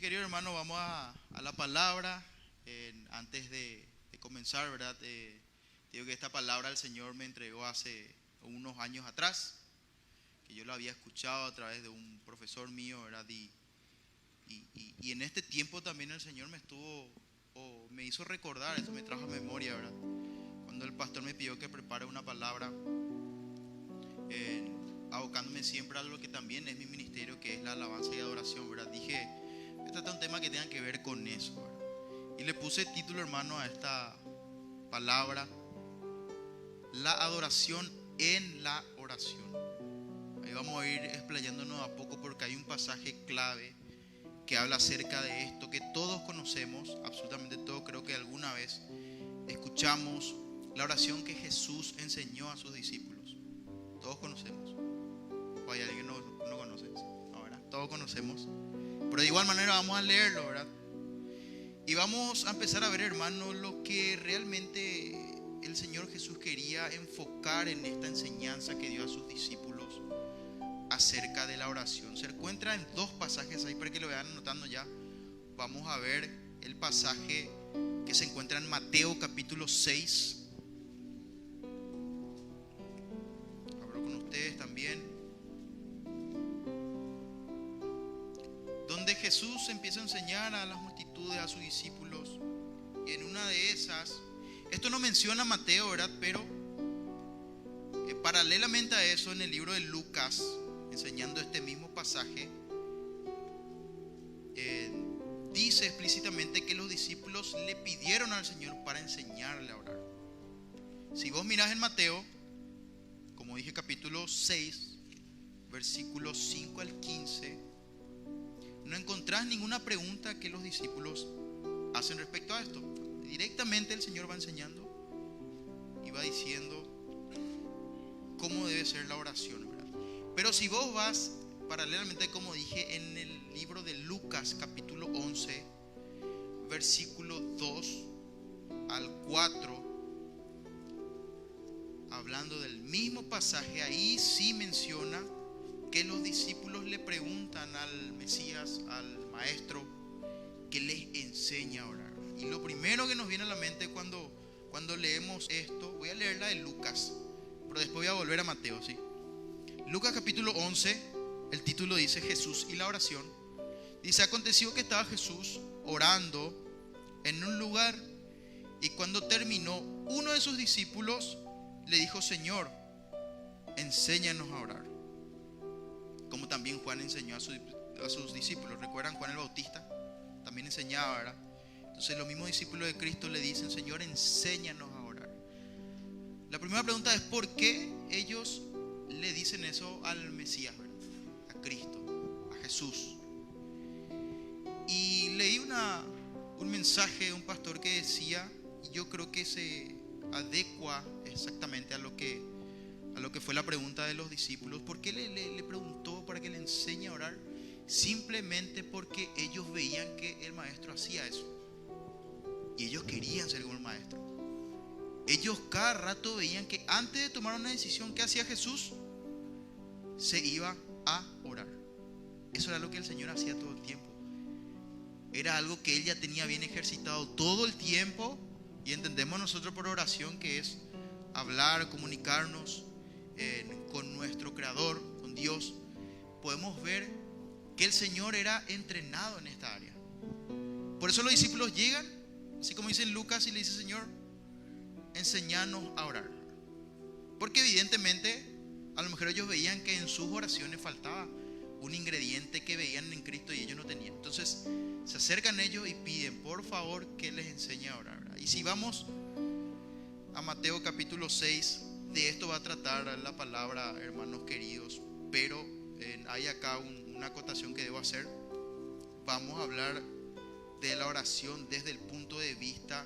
querido hermano, vamos a la palabra. Antes de comenzar, ¿verdad? Digo que esta palabra el Señor me entregó hace unos años atrás, que yo lo había escuchado a través de un profesor mío, ¿verdad? Y en este tiempo también el Señor me hizo recordar, esto me trajo a memoria, ¿verdad? Cuando el pastor me pidió que prepare una palabra, abocándome siempre a lo que también es mi ministerio, que es la alabanza y adoración, ¿verdad? Dije, este es un tema que tenga que ver con eso, ¿verdad? Y le puse título, hermano, a esta palabra: la adoración en la oración. Ahí vamos a ir explayándonos a poco, porque hay un pasaje clave que habla acerca de esto, que todos conocemos, absolutamente todos. Creo que alguna vez escuchamos la oración que Jesús enseñó a sus discípulos. Todos conocemos. O hay alguien que no conoce. Ahora, todos conocemos. Pero de igual manera vamos a leerlo, ¿verdad? Y vamos a empezar a ver, hermano, lo que realmente el Señor Jesús quería enfocar en esta enseñanza que dio a sus discípulos acerca de la oración. Se encuentra en dos pasajes ahí para que lo vayan anotando ya. Vamos a ver el pasaje que se encuentra en Mateo capítulo 6. Hablo con ustedes también. Donde Jesús empieza a enseñar a las multitudes, a sus discípulos. Y en una de esas, esto no menciona Mateo, ¿verdad? Pero paralelamente a eso, en el libro de Lucas, enseñando este mismo pasaje, dice explícitamente que los discípulos le pidieron al Señor para enseñarle a orar. Si vos mirás en Mateo, como dije, capítulo 6, versículos 5 al 15, no encontrás ninguna pregunta que los discípulos hacen respecto a esto. Directamente el Señor va enseñando y va diciendo cómo debe ser la oración, ¿verdad? Pero si vos vas paralelamente, como dije, en el libro de Lucas capítulo 11, versículo 2 al 4, hablando del mismo pasaje, ahí sí menciona que los discípulos le preguntan al Mesías, al Maestro, que les enseña a orar. Y lo primero que nos viene a la mente cuando leemos esto, voy a leer la de Lucas, pero después voy a volver a Mateo, ¿sí? Lucas capítulo 11, el título dice Jesús y la oración. Dice: aconteció que estaba Jesús orando en un lugar, y cuando terminó, uno de sus discípulos le dijo: Señor, enséñanos a orar, como también Juan enseñó a sus discípulos. ¿Recuerdan? Juan el Bautista también enseñaba, ¿verdad? Entonces los mismos discípulos de Cristo le dicen: Señor, enséñanos a orar. La primera pregunta es: ¿por qué ellos le dicen eso al Mesías, ¿verdad? A Cristo, a Jesús. Y leí un mensaje de un pastor que decía, y yo creo que se adecua exactamente a lo que fue la pregunta de los discípulos. ¿Por qué le preguntó para que le enseñe a orar? Simplemente porque ellos veían que el maestro hacía eso, y ellos querían ser como el maestro. Ellos cada rato veían que antes de tomar una decisión, ¿qué hacía Jesús? Se iba a orar. Eso era lo que el Señor hacía todo el tiempo. Era algo que Él ya tenía bien ejercitado todo el tiempo. Y entendemos nosotros por oración que es hablar, comunicarnos con nuestro Creador, con Dios. Podemos ver que el Señor era entrenado en esta área. Por eso los discípulos llegan, así como dice en Lucas, y le dice: Señor, enséñanos a orar. Porque evidentemente a lo mejor ellos veían que en sus oraciones faltaba un ingrediente que veían en Cristo y ellos no tenían. Entonces se acercan ellos y piden por favor que les enseñe a orar, ¿verdad? Y si vamos a Mateo capítulo 6, de esto va a tratar la palabra, hermanos queridos. Pero hay acá una acotación que debo hacer. Vamos a hablar de la oración desde el punto de vista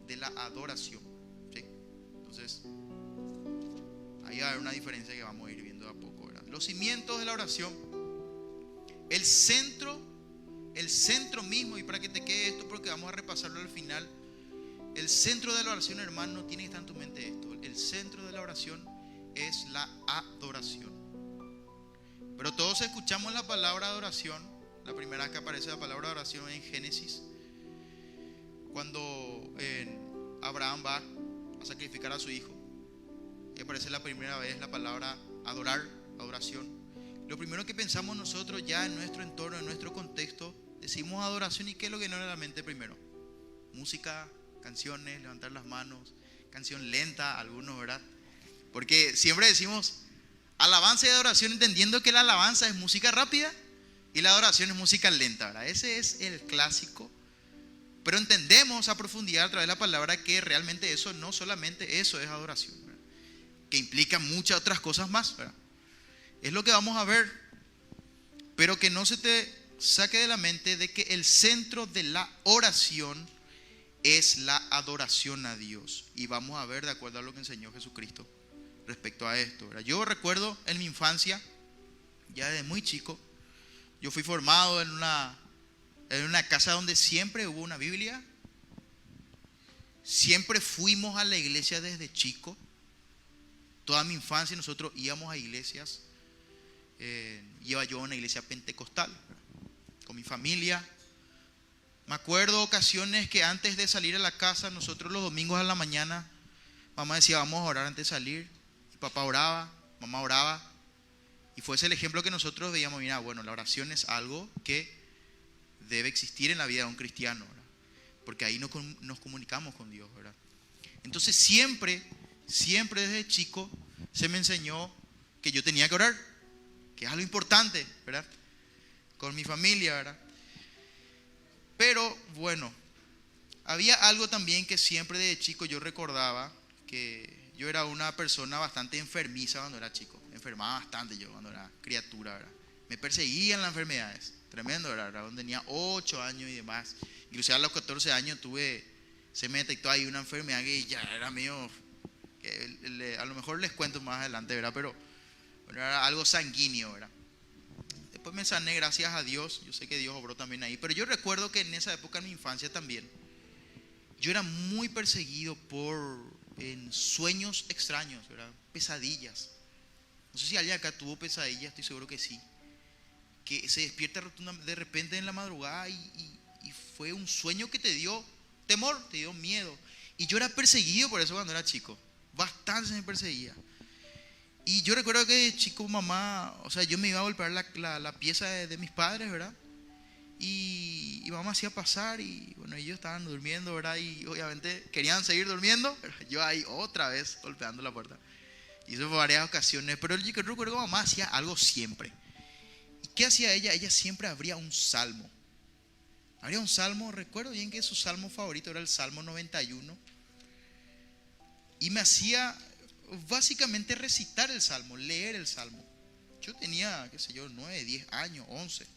de la adoración, ¿sí? Entonces ahí va a haber una diferencia que vamos a ir viendo de a poco, ¿verdad? Los cimientos de la oración, el centro mismo, y para que te quede esto, porque vamos a repasarlo al final. El centro de la oración, hermano, tiene que estar en tu mente esto: el centro de la oración es la adoración. Pero todos escuchamos la palabra adoración, La primera vez que aparece la palabra oración en Génesis, cuando Abraham va a sacrificar a su hijo, y aparece la primera vez la palabra adorar, adoración. Lo primero que pensamos nosotros ya en nuestro entorno, en nuestro contexto, decimos adoración, y ¿qué es lo que no era la mente primero? Música, canciones, levantar las manos, canción lenta, algunos, ¿verdad? Porque siempre decimos alabanza y adoración entendiendo que la alabanza es música rápida y la adoración es música lenta, ¿verdad? Ese es el clásico. Pero entendemos a profundidad a través de la palabra que realmente eso no solamente eso es adoración, ¿verdad? Que implica muchas otras cosas más, ¿verdad? Es lo que vamos a ver, pero que no se te saque de la mente de que el centro de la oración es la adoración a Dios. Y vamos a ver de acuerdo a lo que enseñó Jesucristo respecto a esto, ¿verdad? Yo recuerdo en mi infancia, ya desde muy chico, yo fui formado en una casa donde siempre hubo una Biblia. Siempre fuimos a la iglesia desde chico. Toda mi infancia nosotros íbamos a iglesias. Iba yo a una iglesia pentecostal, ¿verdad? Con mi familia. Me acuerdo ocasiones que antes de salir a la casa, nosotros los domingos a la mañana, mamá decía vamos a orar antes de salir. Y papá oraba, mamá oraba. Y fue ese el ejemplo que nosotros veíamos. Mira, bueno, la oración es algo que debe existir en la vida de un cristiano, ¿verdad? Porque ahí nos comunicamos con Dios, ¿verdad? Entonces siempre desde chico se me enseñó que yo tenía que orar, que es algo importante, ¿verdad? Con mi familia, ¿verdad? Pero bueno, había algo también que siempre desde chico yo recordaba, que yo era una persona bastante enfermiza cuando era chico. Me enfermaba bastante yo cuando era criatura, ¿verdad? Me perseguían las enfermedades. Tremendo, ¿verdad? Cuando tenía 8 años y demás. Incluso a los 14 años se me detectó ahí una enfermedad que ya era medio, a lo mejor les cuento más adelante, ¿verdad? Pero era algo sanguíneo, ¿verdad? Después me sané, gracias a Dios. Yo sé que Dios obró también ahí. Pero yo recuerdo que en esa época, en mi infancia también, yo era muy perseguido por sueños extraños, ¿verdad? Pesadillas. No sé si alguien acá tuvo pesadillas, estoy seguro que sí. Que se despierta de repente en la madrugada y fue un sueño que te dio temor, te dio miedo. Y yo era perseguido por eso cuando era chico. Bastante se me perseguía. Y yo recuerdo que de chico mamá, o sea, yo me iba a golpear la pieza de mis padres, ¿verdad? Y mamá hacía pasar y bueno, ellos estaban durmiendo, ¿verdad? Y obviamente querían seguir durmiendo. Yo ahí otra vez golpeando la puerta. Y eso fue varias ocasiones. Pero yo recuerdo que mamá hacía algo siempre. ¿Y qué hacía ella? Ella siempre abría un salmo. Abría un salmo, recuerdo bien que su salmo favorito era el Salmo 91. Y me hacía básicamente recitar el salmo, leer el salmo. Yo tenía, qué sé yo, 9, 10 años, 11,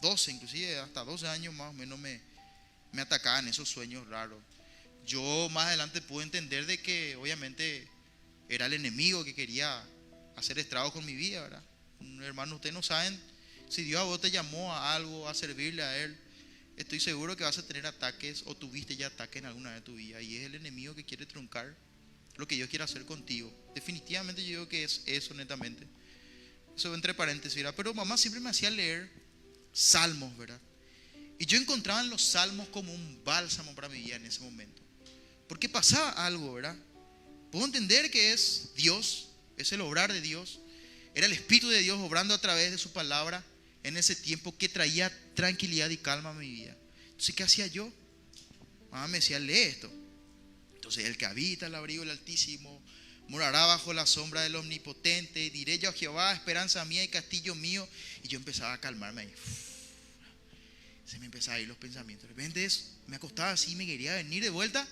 12, inclusive hasta 12 años más o menos me atacaban esos sueños raros. Yo más adelante pude entender de que obviamente era el enemigo que quería hacer estragos con mi vida, ¿verdad? Hermano, ustedes no saben, si Dios a vos te llamó a algo, a servirle a Él, estoy seguro que vas a tener ataques o tuviste ya ataques en alguna vez de tu vida. Y es el enemigo que quiere truncar lo que Dios quiere hacer contigo. Definitivamente yo digo que es eso, netamente. Eso entre paréntesis, ¿verdad? Pero mamá siempre me hacía leer salmos, ¿verdad? Y yo encontraba en los salmos como un bálsamo para mi vida en ese momento. Porque pasaba algo, ¿verdad? Puedo entender que es Dios, es el obrar de Dios. Era el Espíritu de Dios obrando a través de su palabra en ese tiempo que traía tranquilidad y calma a mi vida. Entonces, ¿qué hacía yo? Mamá me decía, lee esto. Entonces, el que habita el abrigo del Altísimo morará bajo la sombra del Omnipotente. Diré yo a Jehová, esperanza mía y castillo mío. Y yo empezaba a calmarme ahí. Se me empezaban a ir los pensamientos. De repente me acostaba así, me quería venir de vuelta.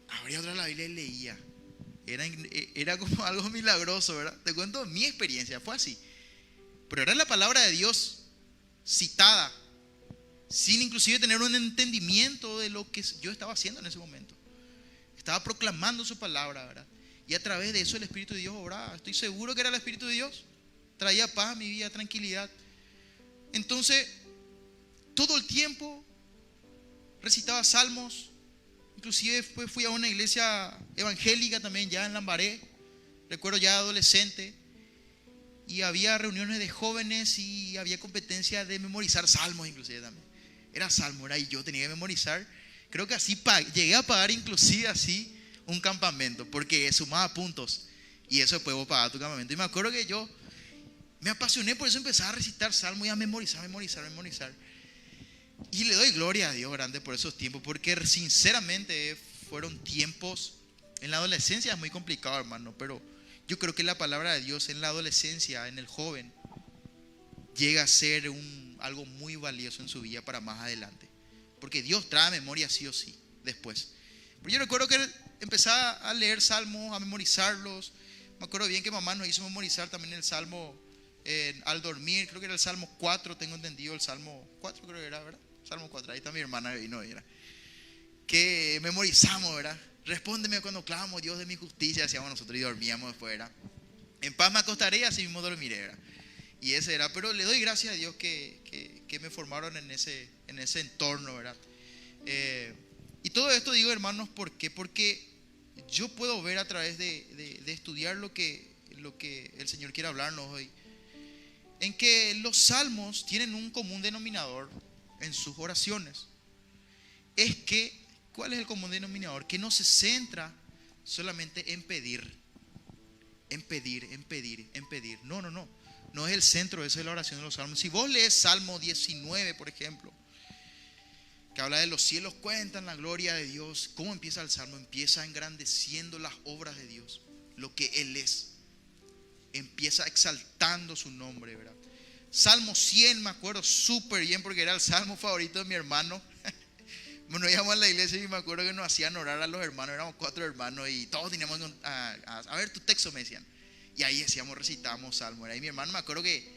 Abría otra la Biblia y leía. Era como algo milagroso, ¿verdad? Te cuento mi experiencia, fue así. Pero era la palabra de Dios citada, sin inclusive tener un entendimiento de lo que yo estaba haciendo en ese momento. Estaba proclamando su palabra, ¿verdad? Y a través de eso el Espíritu de Dios obraba. Estoy seguro que era el Espíritu de Dios. Traía paz a mi vida, tranquilidad. Entonces, todo el tiempo recitaba salmos. Inclusive después fui a una iglesia evangélica también, ya en Lambaré. Recuerdo ya adolescente. y había reuniones de jóvenes y había competencia de memorizar salmos inclusive también. Era salmo, y yo tenía que memorizar. Creo que así llegué a pagar inclusive así un campamento, porque sumaba puntos y eso después vos pagabas tu campamento. Y me acuerdo que yo me apasioné, por eso empezaba a recitar salmos y a memorizar. Y le doy gloria a Dios grande por esos tiempos, porque sinceramente fueron tiempos, en la adolescencia es muy complicado, hermano, pero yo creo que la palabra de Dios en la adolescencia, en el joven, llega a ser algo muy valioso en su vida para más adelante. Porque Dios trae memoria sí o sí, después. Pero yo recuerdo que empezaba a leer salmos, a memorizarlos. Me acuerdo bien que mamá nos hizo memorizar también el salmo al dormir. Creo que era el salmo 4, tengo entendido, el salmo 4 creo que era, ¿verdad? Salmo 4, ahí está mi hermana vino, ¿verdad? Que memorizamos, ¿verdad? Respóndeme cuando clamamos, Dios de mi justicia, decíamos nosotros y dormíamos después, ¿verdad? En paz me acostaré y así mismo dormiré, ¿verdad? Y ese era, pero le doy gracias a Dios que me formaron en ese entorno, ¿verdad? Y todo esto digo, hermanos, ¿por qué? Porque yo puedo ver a través de estudiar lo que el Señor quiere hablarnos hoy, en que los salmos tienen un común denominador en sus oraciones. Es que, ¿cuál es el común denominador? Que no se centra solamente en pedir. No es el centro de la oración de los salmos. Si vos lees Salmo 19, por ejemplo, que habla de los cielos cuentan la gloria de Dios, ¿cómo empieza el salmo? Empieza engrandeciendo las obras de Dios, lo que Él es. Empieza exaltando su nombre, ¿verdad? Salmo 100 me acuerdo súper bien porque era el salmo favorito de mi hermano. Bueno, íbamos a la iglesia y me acuerdo que nos hacían orar a los hermanos, éramos 4 hermanos y todos teníamos a ver tu texto, me decían. Y ahí recitábamos salmo. Y mi hermano me acuerdo que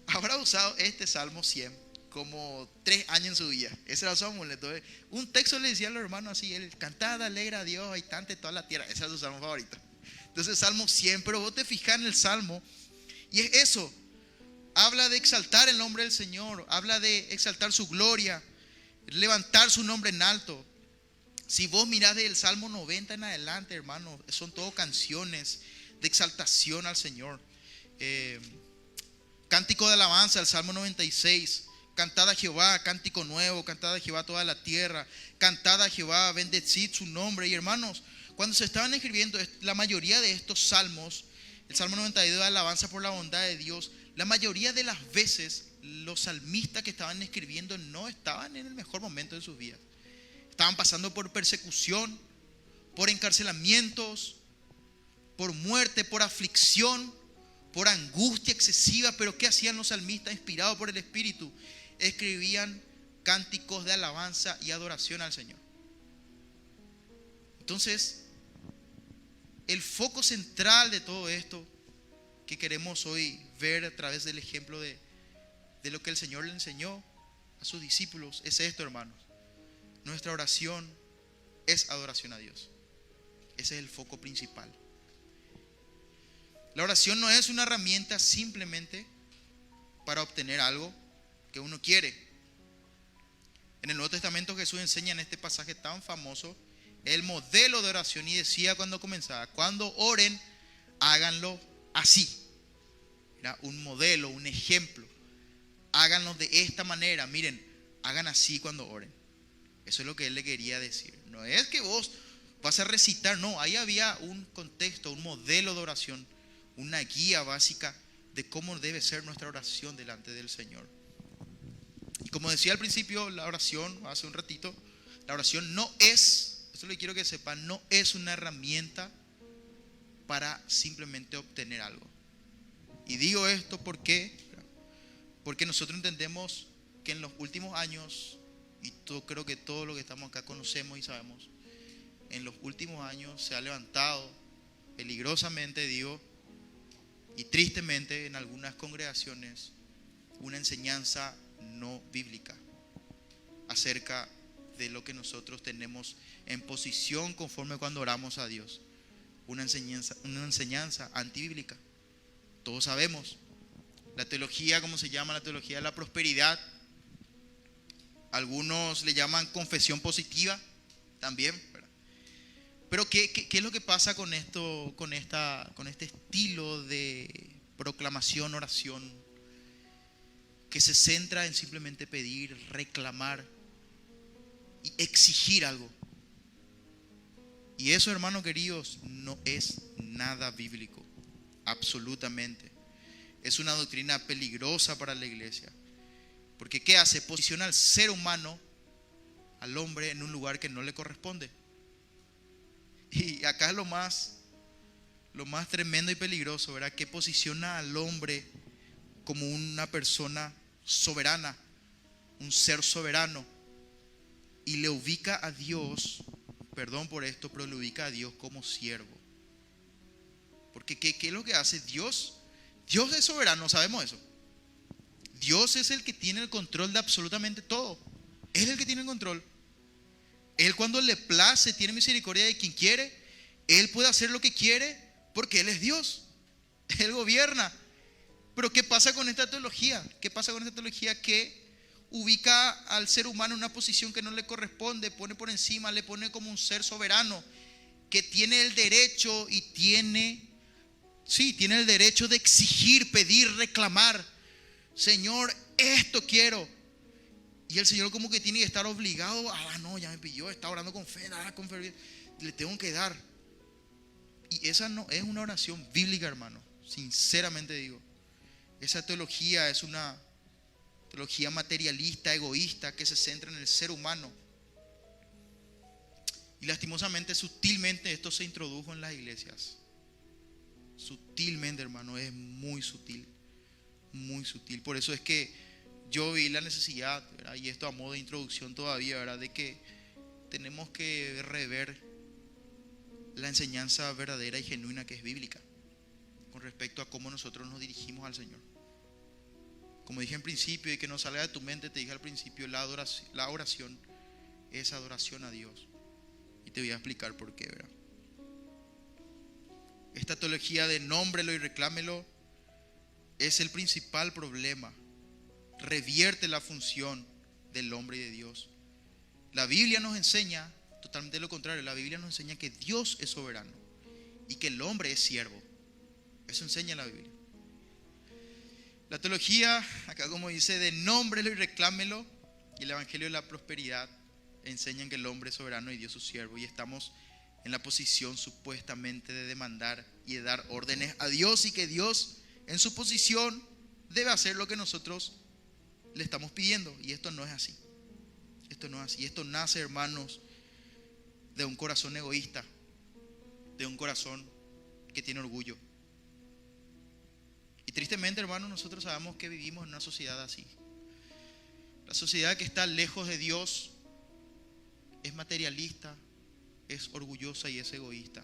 habrá usado este salmo 100 como 3 años en su vida. Ese era su amuleto. Un texto le decía a los hermanos así, él cantad, alegra a Dios, habitante de toda la tierra. Ese era su salmo favorito. Entonces salmo 100, pero vos te fijas en el salmo y es eso. Habla de exaltar el nombre del Señor, habla de exaltar su gloria, levantar su nombre en alto. Si vos mirás del Salmo 90 en adelante, hermano, son todo canciones de exaltación al Señor. Cántico de alabanza, el Salmo 96. Cantad a Jehová, cántico nuevo, cantad a Jehová toda la tierra, cantad a Jehová, bendecid su nombre. Y hermanos, cuando se estaban escribiendo la mayoría de estos salmos, el Salmo 92 de alabanza por la bondad de Dios, la mayoría de las veces los salmistas que estaban escribiendo no estaban en el mejor momento de sus vidas. Estaban pasando por persecución, por encarcelamientos, por muerte, por aflicción, por angustia excesiva. Pero ¿qué hacían los salmistas inspirados por el Espíritu? Escribían cánticos de alabanza y adoración al Señor. Entonces, el foco central de todo esto que queremos hoy ver a través del ejemplo de lo que el Señor le enseñó a sus discípulos es esto, hermanos. Nuestra oración es adoración a Dios. Ese es el foco principal. La oración no es una herramienta simplemente para obtener algo que uno quiere. En el Nuevo Testamento Jesús enseña en este pasaje tan famoso el modelo de oración y decía cuando comenzaba: cuando oren, háganlo así. Era un modelo, un ejemplo. Háganlo de esta manera. Miren, hagan así cuando oren. Eso es lo que él le quería decir. No es que vos vas a recitar, no. Ahí había un contexto, un modelo de oración, una guía básica de cómo debe ser nuestra oración delante del Señor. Y como decía al principio, la oración, hace un ratito, la oración no es, esto lo quiero que sepan, no es una herramienta para simplemente obtener algo. Y digo esto porque nosotros entendemos que en los últimos años, y creo que todo lo que estamos acá conocemos y sabemos, en los últimos años se ha levantado peligrosamente, digo, y tristemente en algunas congregaciones, una enseñanza no bíblica acerca de lo que nosotros tenemos en posición conforme cuando oramos a Dios. Una enseñanza antibíblica. Todos sabemos la teología, ¿cómo se llama? La teología de la prosperidad. Algunos le llaman confesión positiva también, ¿verdad? Pero ¿qué es lo que pasa con esto, con este estilo de proclamación, oración, que se centra en simplemente pedir, reclamar y exigir algo. Y eso, hermanos queridos, no es nada bíblico, absolutamente. Es una doctrina peligrosa para la iglesia. Porque ¿qué hace? Posiciona al ser humano, al hombre, en un lugar que no le corresponde. Y acá es lo más tremendo y peligroso, ¿verdad? Que posiciona al hombre como una persona soberana, un ser soberano, y le ubica a Dios, perdón por esto, pero le ubica a Dios como siervo. Porque ¿qué es lo que hace Dios? Dios es soberano, sabemos eso. Dios es el que tiene el control de absolutamente todo. Él es el que tiene el control. Él, cuando le place, tiene misericordia de quien quiere. Él puede hacer lo que quiere porque Él es Dios. Él gobierna. Pero ¿qué pasa con esta teología? ¿Qué pasa con esta teología que ubica al ser humano en una posición que no le corresponde, pone por encima, le pone como un ser soberano que tiene el derecho y tiene el derecho de exigir, pedir, reclamar? Señor, esto quiero. Y el Señor como que tiene que estar obligado. No, ya me pidió, está orando con fe, con fe, le tengo que dar. Y esa no es una oración bíblica, hermano. Sinceramente digo. Esa teología es una teología materialista, egoísta, que se centra en el ser humano. Y lastimosamente, sutilmente, esto se introdujo en las iglesias. Sutilmente, hermano, es muy sutil. Muy sutil. Por eso es que yo vi la necesidad, ¿verdad? Y esto a modo de introducción todavía, ¿verdad? De que tenemos que rever la enseñanza verdadera y genuina que es bíblica con respecto a cómo nosotros nos dirigimos al Señor. Como dije en principio, y que no salga de tu mente, te dije al principio, la oración es adoración a Dios. Y te voy a explicar por qué, ¿verdad? Esta teología de nómbrelo y reclámelo es el principal problema. Revierte la función del hombre y de Dios. La Biblia nos enseña totalmente lo contrario. La Biblia nos enseña que Dios es soberano y que el hombre es siervo. Eso enseña la Biblia. La teología, acá como dice, de nómbrelo y reclámelo, y el evangelio de la prosperidad enseñan que el hombre es soberano y Dios es su siervo, y estamos en la posición supuestamente de demandar y de dar órdenes a Dios, y que Dios en su posición debe hacer lo que nosotros le estamos pidiendo. Y esto no es así. Esto no es así. Esto nace, hermanos, de un corazón egoísta, de un corazón que tiene orgullo. Y tristemente, hermanos, nosotros sabemos que vivimos en una sociedad así. La sociedad que está lejos de Dios es materialista, es orgullosa y es egoísta.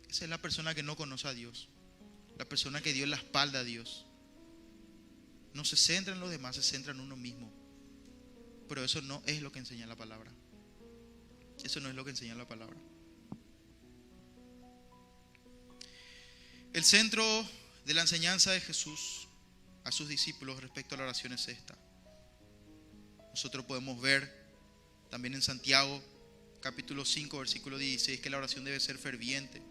Esa es la persona que no conoce a Dios, la persona que dio la espalda a Dios. No se centra en los demás, se centra en uno mismo. Pero eso no es lo que enseña la palabra. Eso no es lo que enseña la palabra. El centro de la enseñanza de Jesús a sus discípulos respecto a la oración es esta. Nosotros podemos ver también en Santiago capítulo 5 versículo 16 que la oración debe ser ferviente.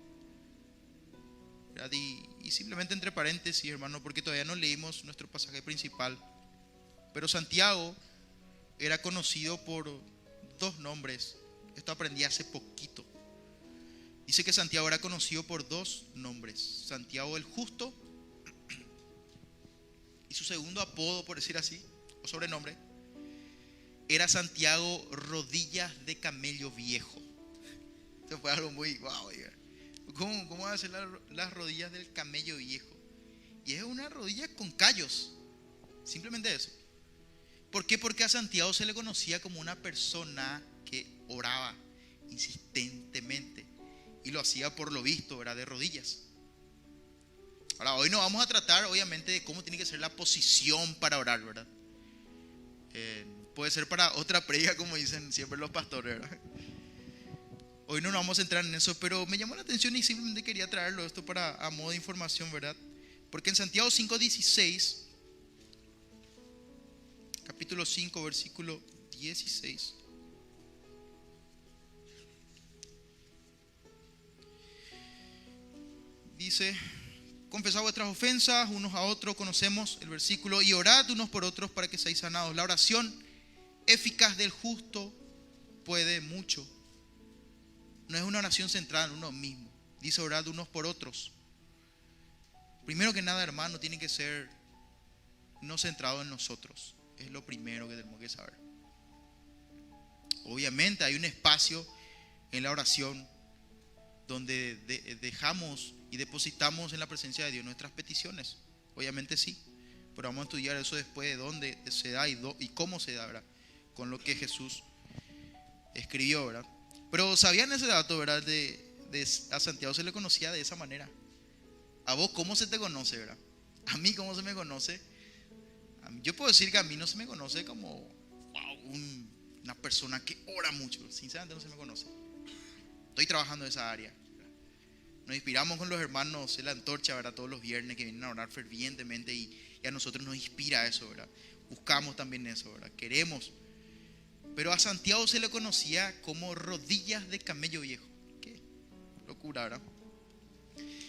Y simplemente entre paréntesis, hermano, porque todavía no leímos nuestro pasaje principal, pero Santiago era conocido por dos nombres. Esto aprendí hace poquito. Dice que Santiago era conocido por dos nombres: Santiago el Justo, y su segundo apodo, por decir así, o sobrenombre, era Santiago Rodillas de Camello Viejo. Esto fue algo muy wow. ¿Cómo van a ser las rodillas del camello viejo? Y es una rodilla con callos. Simplemente eso. ¿Por qué? Porque a Santiago se le conocía como una persona que oraba insistentemente. Y lo hacía por lo visto, ¿verdad? De rodillas. Ahora, hoy no vamos a tratar obviamente de cómo tiene que ser la posición para orar, ¿verdad? Puede ser para otra predica, como dicen siempre los pastores, ¿verdad? Hoy no nos vamos a entrar en eso, pero me llamó la atención y simplemente quería traerlo esto a modo de información, ¿verdad? Porque en Santiago 5:16, capítulo 5, versículo 16, dice: confesad vuestras ofensas unos a otros, conocemos el versículo, y orad unos por otros para que seáis sanados. La oración eficaz del justo puede mucho. No es una oración centrada en uno mismo. Dice orad unos por otros. Primero que nada, hermano, tiene que ser no centrado en nosotros. Es lo primero que tenemos que saber. Obviamente hay un espacio en la oración donde dejamos y depositamos en la presencia de Dios nuestras peticiones. Obviamente sí, pero vamos a estudiar eso después, de dónde se da y cómo se da, ¿verdad? Con lo que Jesús escribió, ¿verdad? Pero ¿sabían ese dato, verdad? A Santiago se le conocía de esa manera. ¿A vos cómo se te conoce, verdad? A mí cómo se me conoce. Yo puedo decir que a mí no se me conoce como una persona que ora mucho. Sinceramente no se me conoce. Estoy trabajando en esa área. Nos inspiramos con los hermanos en la antorcha, ¿verdad? Todos los viernes que vienen a orar fervientemente y a nosotros nos inspira eso, ¿verdad? Buscamos también eso, ¿verdad? Queremos. Pero a Santiago se le conocía como rodillas de camello viejo. Qué locura, ¿verdad?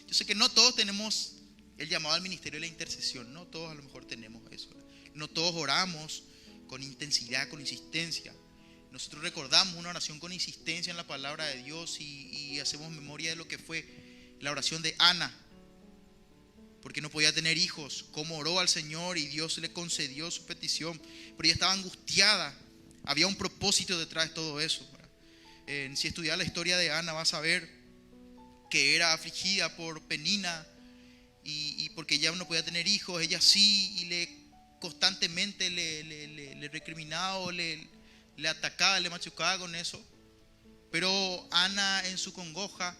Yo sé que no todos tenemos el llamado al ministerio de la intercesión. No todos a lo mejor tenemos eso, ¿verdad? No todos oramos con intensidad, con insistencia. Nosotros recordamos una oración con insistencia en la palabra de Dios y hacemos memoria de lo que fue la oración de Ana, porque no podía tener hijos, cómo oró al Señor y Dios le concedió su petición, pero ella estaba angustiada. Había un propósito detrás de todo eso. Si estudias la historia de Ana vas a ver que era afligida por Penina y porque ella no podía tener hijos, ella sí, y constantemente le recriminaba o le atacaba, le machucaba con eso. Pero Ana, en su congoja,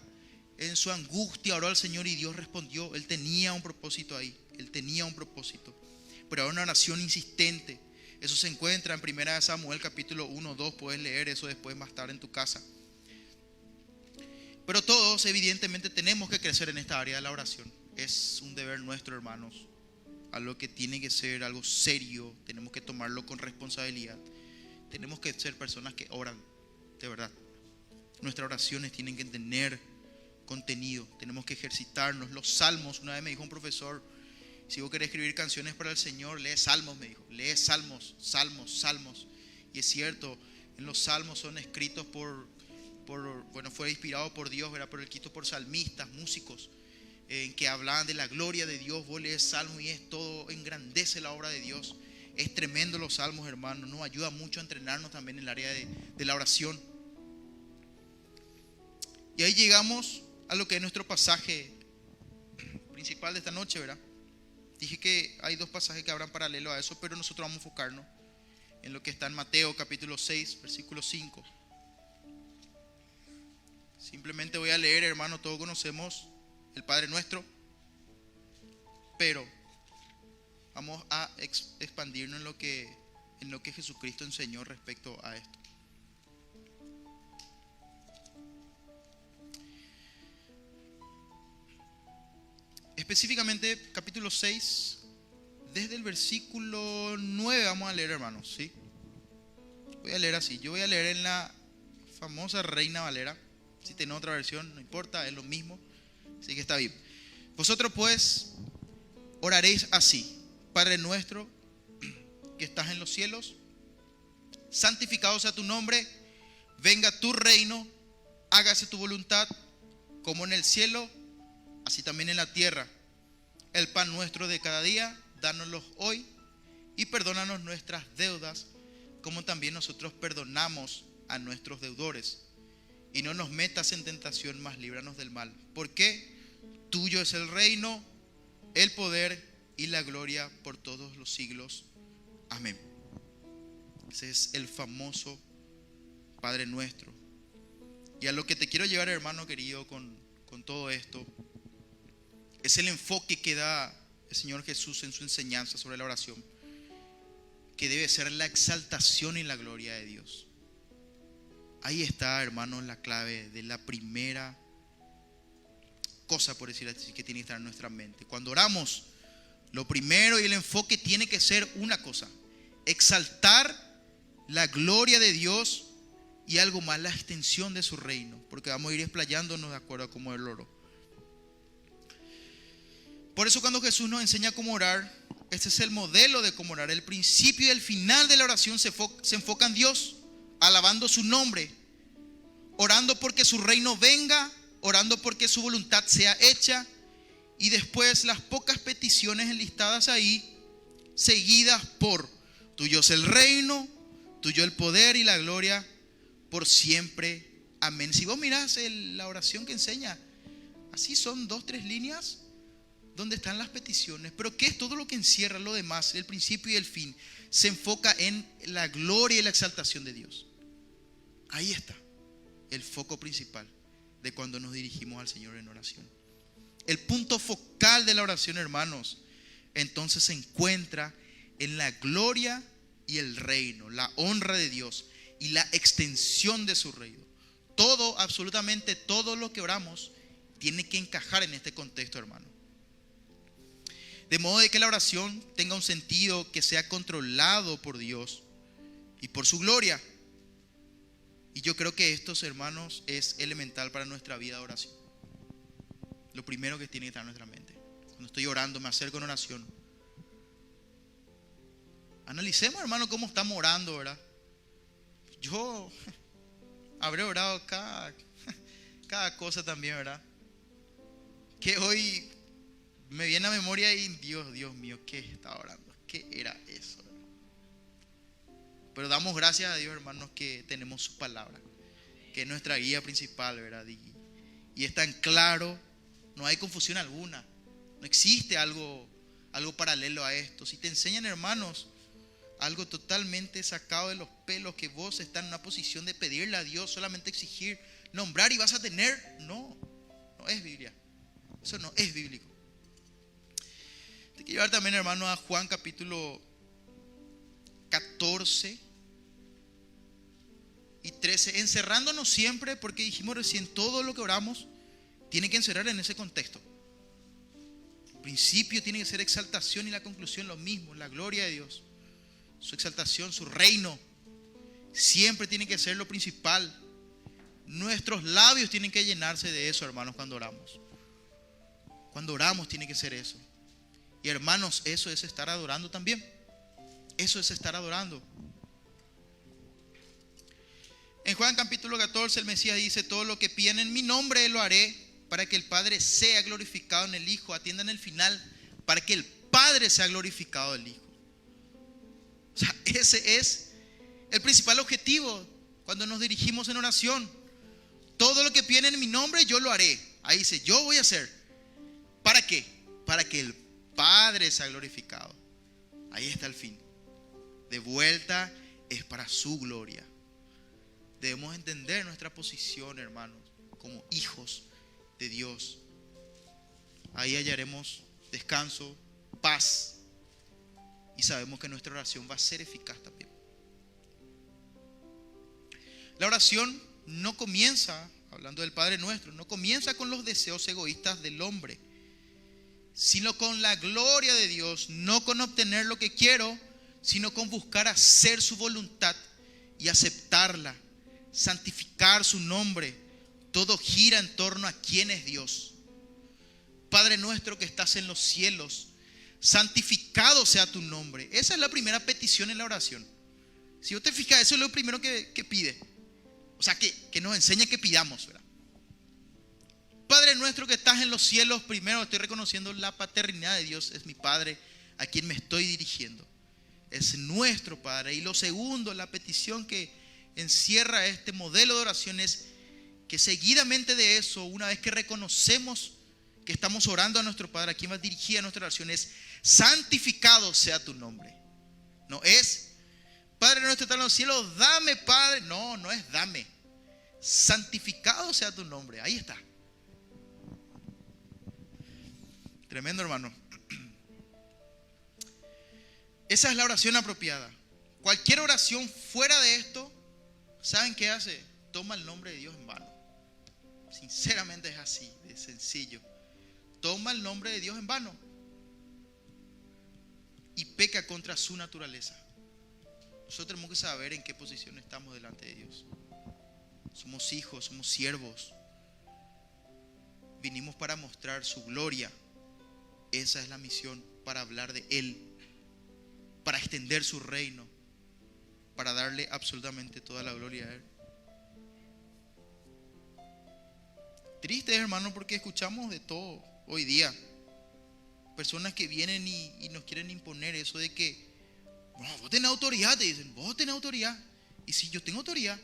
en su angustia, oró al Señor y Dios respondió. Él tenía un propósito ahí, él tenía un propósito, pero era una oración insistente. Eso se encuentra en 1 Samuel capítulo 1, 2, puedes leer eso después más tarde en tu casa. Pero todos evidentemente tenemos que crecer en esta área de la oración. Es un deber nuestro, hermanos, algo que tiene que ser algo serio. Tenemos que tomarlo con responsabilidad. Tenemos que ser personas que oran, de verdad. Nuestras oraciones tienen que tener contenido. Tenemos que ejercitarnos. Los salmos, una vez me dijo un profesor, si vos querés escribir canciones para el Señor, lee salmos, me dijo. Lee salmos. Y es cierto, en los salmos son escritos fue inspirado por Dios, ¿verdad? Pero escrito por salmistas, músicos, que hablaban de la gloria de Dios. Vos lees salmos y es todo, engrandece la obra de Dios. Es tremendo los salmos, hermanos. Nos ayuda mucho a entrenarnos también en el área de la oración. Y ahí llegamos a lo que es nuestro pasaje principal de esta noche, ¿verdad? Dije que hay dos pasajes que habrán paralelo a eso, pero nosotros vamos a enfocarnos en lo que está en Mateo capítulo 6, versículo 5. Simplemente voy a leer, hermano. Todos conocemos el Padre Nuestro, pero vamos a expandirnos en lo que Jesucristo enseñó respecto a esto. Específicamente capítulo 6, desde el versículo 9 vamos a leer, hermanos, ¿sí? Voy a leer así. Yo voy a leer en la famosa Reina Valera. Si tenés otra versión, no importa, es lo mismo, así que está bien. Vosotros pues oraréis así: Padre nuestro que estás en los cielos, santificado sea tu nombre, venga tu reino, hágase tu voluntad, como en el cielo, así también en la tierra. El pan nuestro de cada día, dánoslo hoy, y perdónanos nuestras deudas, como también nosotros perdonamos a nuestros deudores. Y no nos metas en tentación, mas líbranos del mal. Porque tuyo es el reino, el poder y la gloria por todos los siglos. Amén. Ese es el famoso Padre Nuestro. Y a lo que te quiero llevar, hermano querido, con todo esto, es el enfoque que da el Señor Jesús en su enseñanza sobre la oración, que debe ser la exaltación y la gloria de Dios. Ahí está, hermanos, la clave de la primera cosa, por decir así, que tiene que estar en nuestra mente. Cuando oramos, lo primero y el enfoque tiene que ser una cosa: exaltar la gloria de Dios y algo más, la extensión de su reino, porque vamos a ir explayándonos de acuerdo a cómo Él oró. Por eso cuando Jesús nos enseña cómo orar, este es el modelo de cómo orar. El principio y el final de la oración se enfoca en Dios, alabando su nombre, orando porque su reino venga, orando porque su voluntad sea hecha, y después las pocas peticiones enlistadas ahí, seguidas por: tuyo es el reino, tuyo el poder y la gloria por siempre. Amén. Si vos mirás la oración que enseña, así son 2, 3 líneas donde están las peticiones. Pero ¿qué es todo lo que encierra lo demás? El principio y el fin se enfoca en la gloria y la exaltación de Dios. Ahí está el foco principal de cuando nos dirigimos al Señor en oración. El punto focal de la oración, hermanos, entonces se encuentra en la gloria y el reino, la honra de Dios y la extensión de su reino. Todo, absolutamente todo lo que oramos tiene que encajar en este contexto, hermano. De modo de que la oración tenga un sentido que sea controlado por Dios y por su gloria. Y yo creo que esto, hermanos, es elemental para nuestra vida de oración. Lo primero que tiene que estar en nuestra mente. Cuando estoy orando, me acerco en oración. Analicemos, hermano, cómo estamos orando, ¿verdad? Yo habré orado cada cosa también, ¿verdad? Que hoy me viene a memoria y Dios mío, ¿qué estaba orando? ¿Qué era eso? Pero damos gracias a Dios, hermanos, que tenemos su palabra, que es nuestra guía principal, ¿verdad? Y es tan claro, no hay confusión alguna, no existe algo paralelo a esto. Si te enseñan, hermanos, algo totalmente sacado de los pelos, que vos estás en una posición de pedirle a Dios, solamente exigir, nombrar y vas a tener, no es Biblia. Eso no es bíblico. Te quiero llevar también, hermano, a Juan capítulo 14 y 13, encerrándonos siempre, porque dijimos recién, todo lo que oramos tiene que encerrar en ese contexto. El principio tiene que ser exaltación y la conclusión lo mismo, la gloria de Dios, su exaltación, su reino, siempre tiene que ser lo principal. Nuestros labios tienen que llenarse de eso, hermanos, cuando oramos. Cuando oramos tiene que ser eso. Y hermanos, eso es estar adorando también. Eso es estar adorando. En Juan capítulo 14 el Mesías dice: todo lo que piden en mi nombre lo haré, para que el Padre sea glorificado en el Hijo. Atiendan el final: para que el Padre sea glorificado en el Hijo. O sea, ese es el principal objetivo cuando nos dirigimos en oración. Todo lo que piden en mi nombre yo lo haré. Ahí dice, yo voy a hacer. ¿Para qué? Para que el Padre sea glorificado. Ahí está el fin. De vuelta, es para su gloria. Debemos entender nuestra posición, hermanos, como hijos de Dios. Ahí hallaremos descanso, paz, y sabemos que nuestra oración va a ser eficaz también. La oración no comienza, hablando del Padre Nuestro, no comienza con los deseos egoístas del hombre, sino con la gloria de Dios, no con obtener lo que quiero, sino con buscar hacer su voluntad y aceptarla, santificar su nombre. Todo gira en torno a quién es Dios. Padre nuestro que estás en los cielos, santificado sea tu nombre. Esa es la primera petición en la oración. Si vos te fijas, eso es lo primero que pide. O sea, que nos enseña que pidamos, ¿verdad? Padre nuestro que estás en los cielos, primero estoy reconociendo la paternidad de Dios. Es mi Padre a quien me estoy dirigiendo. Es nuestro Padre. Y lo segundo, la petición que encierra este modelo de oración es que seguidamente de eso, una vez que reconocemos que estamos orando a nuestro Padre, a quien va dirigida nuestra oración, es santificado sea tu nombre. No es Padre nuestro que está en los cielos, dame, Padre. No es dame. Santificado sea tu nombre. Ahí está. Tremendo, hermano. Esa es la oración apropiada. Cualquier oración fuera de esto, ¿saben qué hace? Toma el nombre de Dios en vano. Sinceramente es así, de sencillo. Toma el nombre de Dios en vano y peca contra su naturaleza. Nosotros tenemos que saber en qué posición estamos delante de Dios. Somos hijos, somos siervos. Vinimos para mostrar su gloria. Esa es la misión, para hablar de Él, para extender su reino, para darle absolutamente toda la gloria a Él. Triste, hermano, porque escuchamos de todo hoy día. Personas que vienen y nos quieren imponer eso de que no, vos tenés autoridad, te dicen, vos tenés autoridad. Y sí, yo tengo autoridad,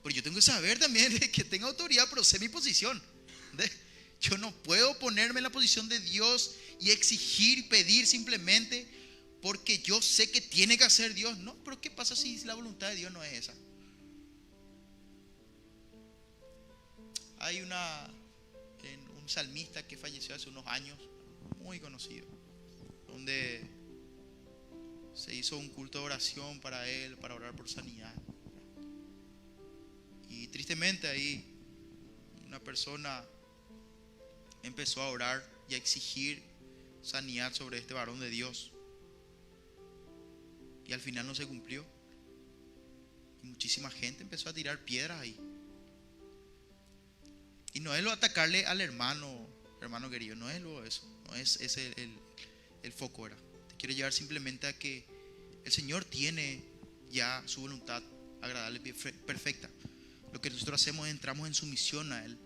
pero yo tengo que saber también de que tengo autoridad, pero sé mi posición. Yo no puedo ponerme en la posición de Dios y exigir y pedir simplemente porque yo sé que tiene que hacer Dios. No, pero ¿qué pasa si la voluntad de Dios no es esa? Hay un salmista que falleció hace unos años, muy conocido, donde se hizo un culto de oración para él, para orar por sanidad. Y tristemente ahí una persona empezó a orar y a exigir sanidad sobre este varón de Dios. Y al final no se cumplió. Y muchísima gente empezó a tirar piedras ahí. Y no es lo atacarle al hermano querido, no es lo eso, no es ese el foco era. Te quiero llevar simplemente a que el Señor tiene ya su voluntad agradable y perfecta. Lo que nosotros hacemos es entramos en sumisión a Él.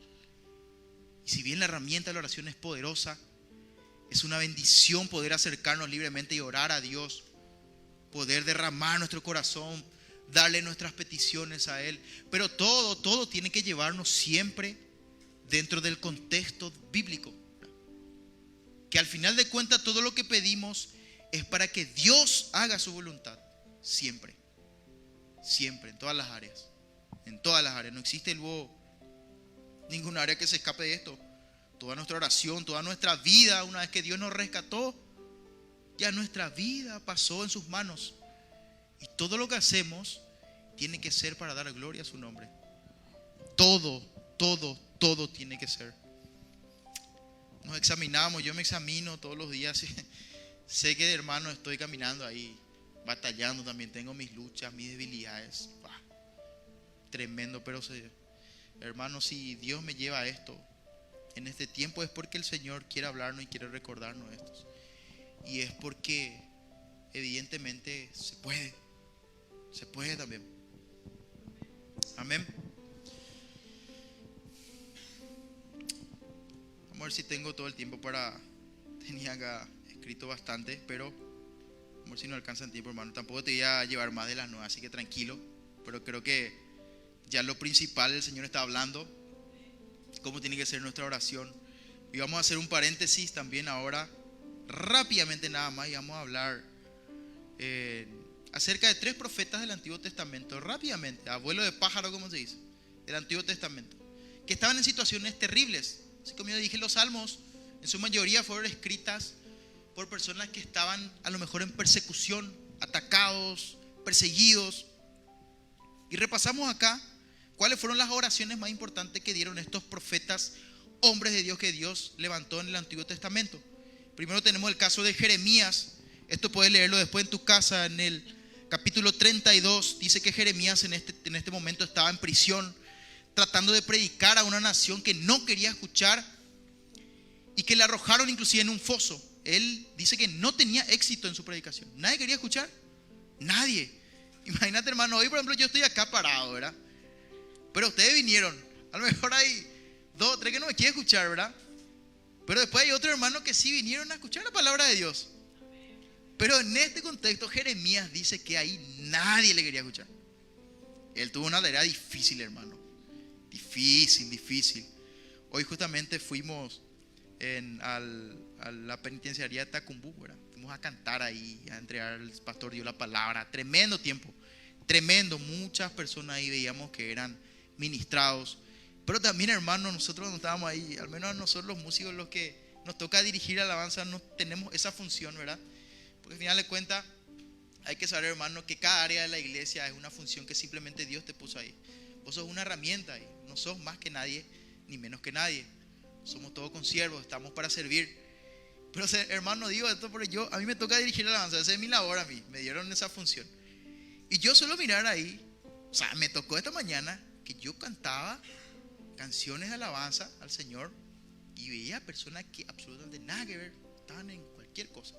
Y si bien la herramienta de la oración es poderosa, es una bendición poder acercarnos libremente y orar a Dios, poder derramar nuestro corazón, darle nuestras peticiones a Él. Pero todo tiene que llevarnos siempre dentro del contexto bíblico, que al final de cuentas todo lo que pedimos es para que Dios haga su voluntad, siempre, en todas las áreas, no existe luego ningún área que se escape de esto. Toda nuestra oración, toda nuestra vida, una vez que Dios nos rescató, ya nuestra vida pasó en sus manos, y todo lo que hacemos tiene que ser para dar gloria a su nombre. Todo tiene que ser. Nos examinamos, yo me examino todos los días. Sé que, hermano, estoy caminando ahí, batallando también. Tengo mis luchas, mis debilidades. Tremendo, pero hermano, si Dios me lleva a esto en este tiempo es porque el Señor quiere hablarnos y quiere recordarnos esto. Y es porque evidentemente se puede también. Amén. Vamos a ver si tengo todo el tiempo tenía acá escrito bastante, pero vamos a ver si no alcanza el tiempo, hermano. Tampoco te voy a llevar más de las 9, así que tranquilo. Pero creo que ya lo principal el Señor está hablando, cómo tiene que ser nuestra oración. Y vamos a hacer un paréntesis también ahora, rápidamente nada más, y vamos a hablar acerca de 3 profetas del Antiguo Testamento, rápidamente, abuelo de pájaro, como se dice, del Antiguo Testamento, que estaban en situaciones terribles. Así como yo dije, los salmos en su mayoría fueron escritas por personas que estaban a lo mejor en persecución, atacados, perseguidos. Y repasamos acá cuáles fueron las oraciones más importantes que dieron estos profetas, hombres de Dios que Dios levantó en el Antiguo Testamento. Primero tenemos el caso de Jeremías. Esto puedes leerlo después en tu casa, en el capítulo 32. Dice que Jeremías en este momento estaba en prisión, tratando de predicar a una nación que no quería escuchar y que le arrojaron inclusive en un foso. Él dice que no tenía éxito en su predicación. Nadie quería escuchar. Nadie. Imagínate, hermano, hoy por ejemplo yo estoy acá parado, ¿verdad? Pero ustedes vinieron. A lo mejor hay 2 o 3 que no me quieren escuchar, ¿verdad? Pero después hay otros hermanos que sí vinieron a escuchar la palabra de Dios. Pero en este contexto Jeremías dice que ahí nadie le quería escuchar. Él tuvo una tarea difícil, hermano. Difícil. Hoy justamente fuimos a la penitenciaría de Tacumbú, ¿verdad? Fuimos a cantar ahí, a entregar, el pastor dio la palabra. Tremendo tiempo, tremendo. Muchas personas ahí veíamos que eran ministrados. Pero también, hermano, nosotros cuando estábamos ahí, al menos a nosotros los músicos, los que nos toca dirigir alabanza, no tenemos esa función, ¿verdad? Porque al final de cuentas hay que saber, hermano, que cada área de la iglesia es una función que simplemente Dios te puso ahí. Vos sos una herramienta ahí, no sos más que nadie ni menos que nadie. Somos todos consiervos, estamos para servir. Pero, hermano, digo esto porque a mí me toca dirigir la alabanza, esa es mi labor a mí, me dieron esa función. Y yo suelo mirar ahí, o sea, me tocó esta mañana que yo cantaba canciones de alabanza al Señor y veía personas que absolutamente nada que ver. están en cualquier cosa.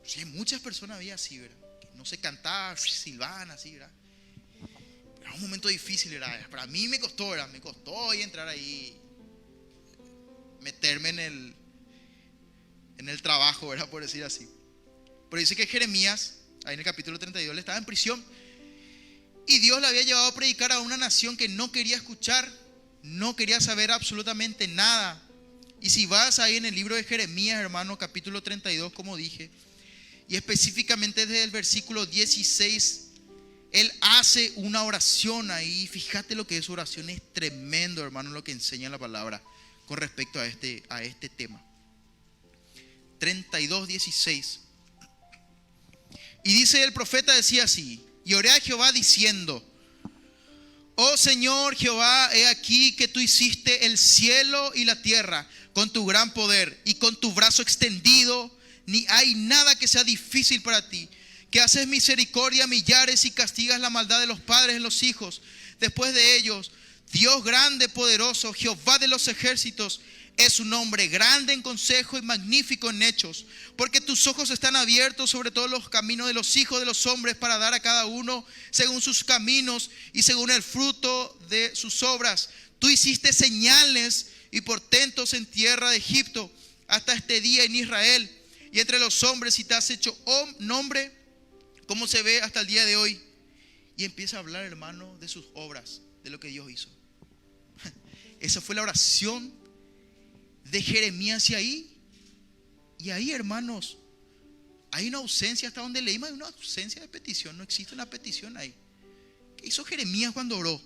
Sí, muchas personas había así, ¿verdad? Que no se cantaba, silbaban así, ¿verdad? Pero era un momento difícil, ¿verdad? Para mí me costó, ¿verdad? Me costó entrar ahí, meterme en el trabajo, ¿verdad? Por decir así. Pero dice que Jeremías, ahí en el capítulo 32, él estaba en prisión. Y Dios le había llevado a predicar a una nación que no quería escuchar, no quería saber absolutamente nada. Y si vas ahí en el libro de Jeremías, hermano, capítulo 32, como dije, y específicamente desde el versículo 16, él hace una oración ahí. Fíjate lo que es su oración, es tremendo, hermano, lo que enseña la palabra con respecto a este tema. 32:16. Y dice el profeta, decía así: y oré a Jehová diciendo: oh Señor Jehová, he aquí que tú hiciste el cielo y la tierra con tu gran poder y con tu brazo extendido, ni hay nada que sea difícil para ti, que haces misericordia a millares y castigas la maldad de los padres en los hijos después de ellos. Dios grande, poderoso, Jehová de los ejércitos, es su nombre, grande en consejo y magnífico en hechos, porque tus ojos están abiertos sobre todos los caminos de los hijos de los hombres, para dar a cada uno según sus caminos y según el fruto de sus obras. Tú hiciste señales y portentos en tierra de Egipto hasta este día en Israel y entre los hombres, y te has hecho nombre como se ve hasta el día de hoy. Y empieza a hablar, hermano, de sus obras, de lo que Dios hizo. Esa fue la oración de Jeremías. Y ahí, hermanos, hay una ausencia, hasta donde leímos, hay una ausencia de petición. No existe una petición ahí. ¿Qué hizo Jeremías cuando oró?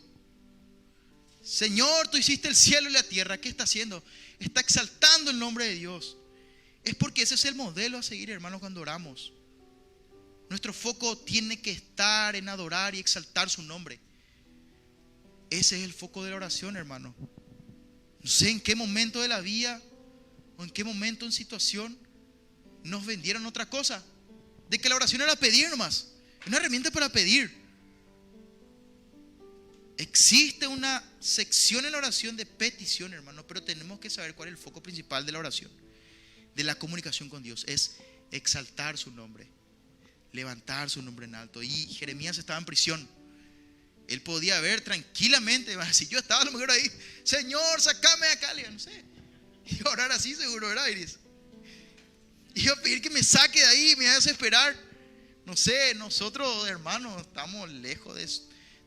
Señor, tú hiciste el cielo y la tierra. ¿Qué está haciendo? Está exaltando el nombre de Dios. Es porque ese es el modelo a seguir, hermanos, cuando oramos. Nuestro foco tiene que estar en adorar y exaltar su nombre. Ese es el foco de la oración, hermano. No sé en qué momento de la vida o en qué momento en situación nos vendieron otra cosa, de que la oración era pedir nomás, una herramienta para pedir. Existe una sección en la oración de petición, hermano, pero tenemos que saber cuál es el foco principal de la oración, de la comunicación con Dios. Es exaltar su nombre, levantar su nombre en alto. Y Jeremías estaba en prisión. Él podía ver tranquilamente, si yo estaba a lo mejor ahí: Señor, sacame de acá, no sé, y orar así seguro, ¿verdad, Iris? Y yo pedir que me saque de ahí, me haga esperar. No sé, nosotros, hermanos, estamos lejos de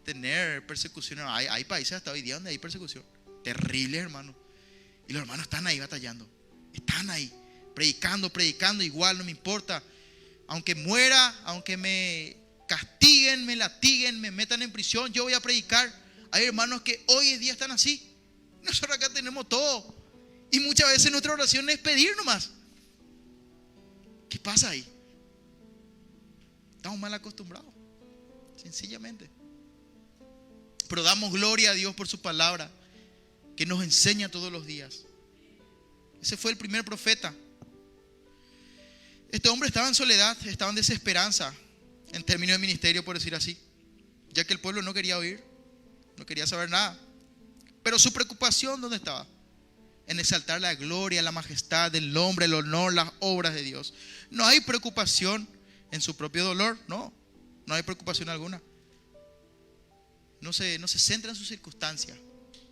tener persecución. Hay países hasta hoy día donde hay persecución terrible, hermano, y los hermanos están ahí batallando, están ahí predicando igual, no me importa, aunque muera, aunque me castiguen, me latiguen, me metan en prisión, yo voy a predicar. Hay hermanos que hoy en día están así. Nosotros acá tenemos todo, y muchas veces nuestra oración es pedir nomás. ¿Qué pasa ahí? Estamos mal acostumbrados, sencillamente. Pero damos gloria a Dios por su palabra, que nos enseña todos los días. Ese fue el primer profeta. Este hombre estaba en soledad, estaba en desesperanza, en términos de ministerio, por decir así, ya que el pueblo no quería oír, no quería saber nada. Pero su preocupación, ¿dónde estaba? En exaltar la gloria, la majestad, el nombre, el honor, las obras de Dios. No hay preocupación en su propio dolor, no hay preocupación alguna. No se centra en sus circunstancias,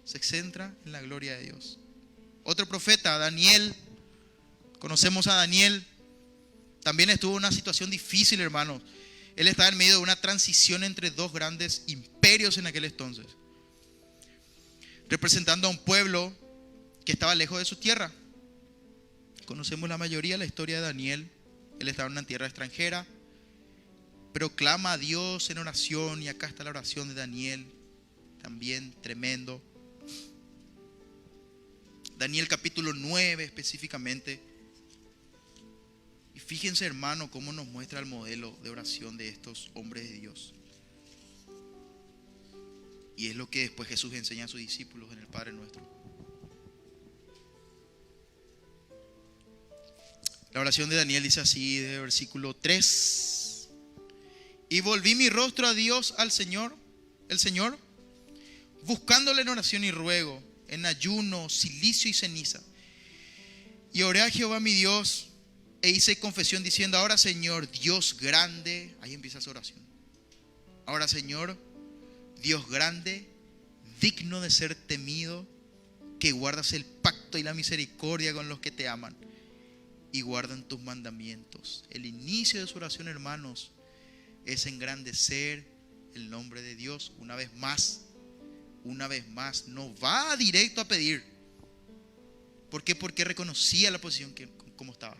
se centra en la gloria de Dios. Otro profeta, Daniel, conocemos a Daniel, también estuvo en una situación difícil, hermanos. Él estaba en medio de una transición entre dos grandes imperios en aquel entonces, representando a un pueblo que estaba lejos de su tierra. Conocemos la mayoría la historia de Daniel. Él estaba en una tierra extranjera, pero clama a Dios en oración, y acá está la oración de Daniel, también tremendo. Daniel capítulo 9 específicamente. Y fíjense, hermano, cómo nos muestra el modelo de oración de estos hombres de Dios. Y es lo que después Jesús enseña a sus discípulos en el Padre Nuestro. La oración de Daniel dice así, de versículo 3: y volví mi rostro a Dios, al Señor, el Señor, buscándole en oración y ruego, en ayuno, cilicio y ceniza. Y oré a Jehová mi Dios e hice confesión diciendo: ahora Señor, Dios grande. Ahí empieza su oración. Ahora Señor, Dios grande, digno de ser temido, que guardas el pacto y la misericordia con los que te aman y guardan tus mandamientos. El inicio de su oración, hermanos, es engrandecer el nombre de Dios. Una vez más, no va directo a pedir. ¿Por qué? Porque reconocía la posición como estaba.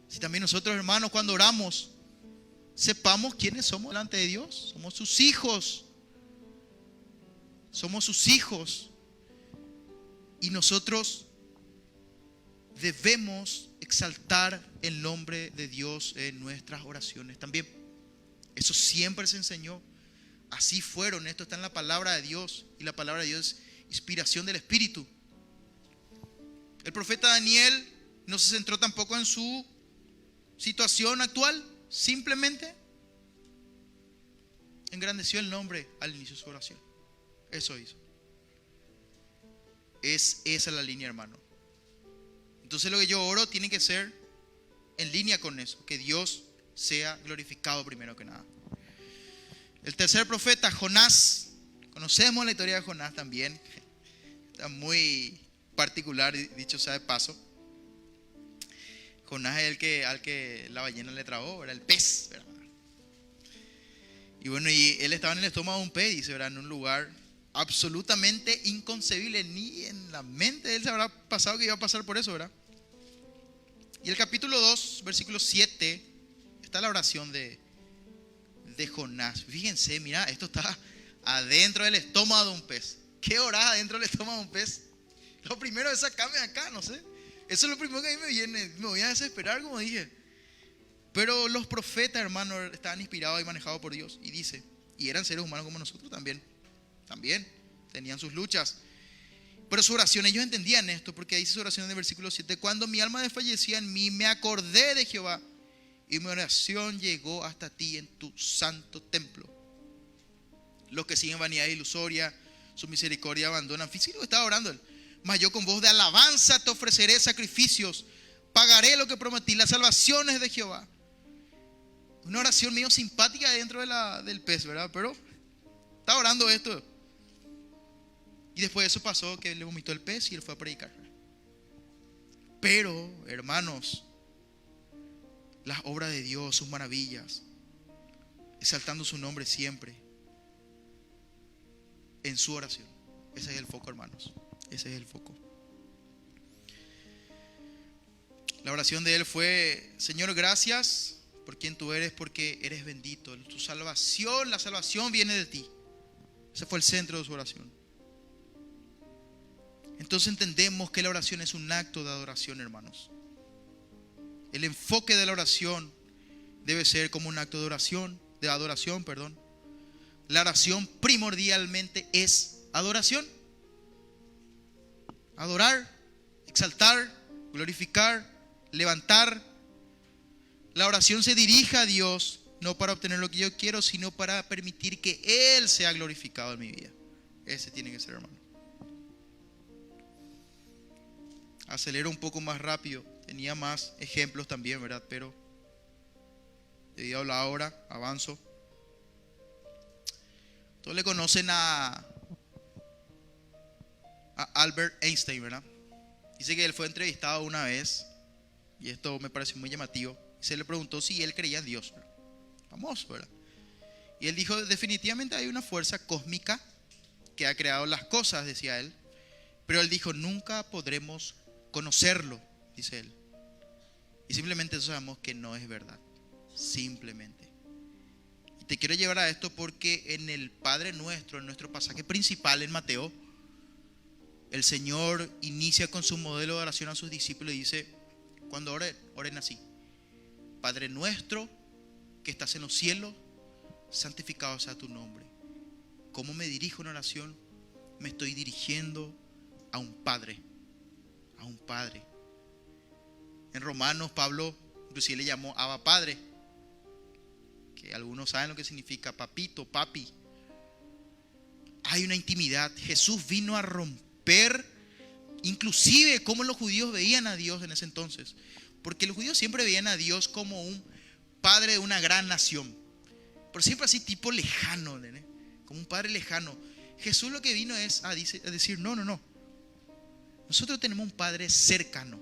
Si también nosotros, hermanos, cuando oramos, sepamos quiénes somos delante de Dios. Somos sus hijos. Somos sus hijos. Y nosotros debemos exaltar el nombre de Dios en nuestras oraciones también. Eso siempre se enseñó. Así fueron. Esto está en la palabra de Dios. Y la palabra de Dios es inspiración del Espíritu. El profeta Daniel no se centró tampoco en su situación actual. Simplemente engrandeció el nombre al inicio de su oración. Eso hizo. Esa es la línea, hermano. Entonces lo que yo oro tiene que ser en línea con eso. Que Dios sea glorificado primero que nada. El tercer profeta, Jonás. Conocemos la historia de Jonás también. Está muy particular, dicho sea de paso. Jonás es al que la ballena le tragó, era el pez, ¿verdad? Y bueno, y él estaba en el estómago de un pez, dice, ¿verdad? En un lugar absolutamente inconcebible. Ni en la mente de él se habrá pasado que iba a pasar por eso, ¿verdad? Y el capítulo 2, versículo 7, está la oración de Jonás. Fíjense, mira, esto está adentro del estómago de un pez. ¿Qué orás adentro del estómago de un pez? Lo primero es sacarme acá, no sé. Eso es lo primero que a mí me viene. Me voy a desesperar, como dije. Pero los profetas, hermanos, estaban inspirados y manejados por Dios. Y dice, y eran seres humanos como nosotros también. También tenían sus luchas. Pero su oración, ellos entendían esto, porque dice su oración en el versículo 7: cuando mi alma desfallecía en mí, me acordé de Jehová, y mi oración llegó hasta ti en tu santo templo. Los que siguen vanidad ilusoria, su misericordia abandonan. Fíjate lo que estaba orando él. Mas yo con voz de alabanza te ofreceré sacrificios, pagaré lo que prometí, las salvaciones de Jehová. Una oración medio simpática dentro del pez, ¿verdad? Pero estaba orando esto. Y después de eso pasó que le vomitó el pez y él fue a predicar. Pero, hermanos, las obras de Dios, sus maravillas, exaltando su nombre siempre en su oración. Ese es el foco, hermanos. Ese es el foco. La oración de él fue: Señor, gracias por quien tú eres, porque eres bendito. Tu salvación, la salvación viene de ti. Ese fue el centro de su oración. Entonces entendemos que la oración es un acto de adoración, hermanos. El enfoque de la oración debe ser como un acto de adoración. La oración primordialmente es adoración. Adorar, exaltar, glorificar, levantar. La oración se dirige a Dios no para obtener lo que yo quiero, sino para permitir que Él sea glorificado en mi vida. Ese tiene que ser, hermano. Acelero un poco más rápido. Tenía más ejemplos también, ¿verdad? Pero debido a la hora, avanzo. Todos le conocen a Albert Einstein, ¿verdad? Dice que él fue entrevistado una vez, y esto me pareció muy llamativo. Se le preguntó si él creía en Dios, ¿verdad? Famoso, ¿verdad? Y él dijo: definitivamente hay una fuerza cósmica que ha creado las cosas, decía él. Pero él dijo: nunca podremos conocerlo, dice él. Y simplemente sabemos que no es verdad. Simplemente. Y te quiero llevar a esto porque en el Padre Nuestro, en nuestro pasaje principal en Mateo, el Señor inicia con su modelo de oración a sus discípulos y dice: cuando oren así: Padre nuestro que estás en los cielos, santificado sea tu nombre. ¿Cómo me dirijo en oración? Me estoy dirigiendo a un Padre. A un Padre. En Romanos, Pablo inclusive le llamó Abba Padre, que algunos saben lo que significa papito, papi. Hay una intimidad. Jesús vino a romper Inclusive cómo los judíos veían a Dios en ese entonces. Porque los judíos siempre veían a Dios como un padre de una gran nación. Pero siempre así tipo lejano, ¿no? Como un padre lejano. Jesús lo que vino es a decir, no. Nosotros tenemos un padre cercano.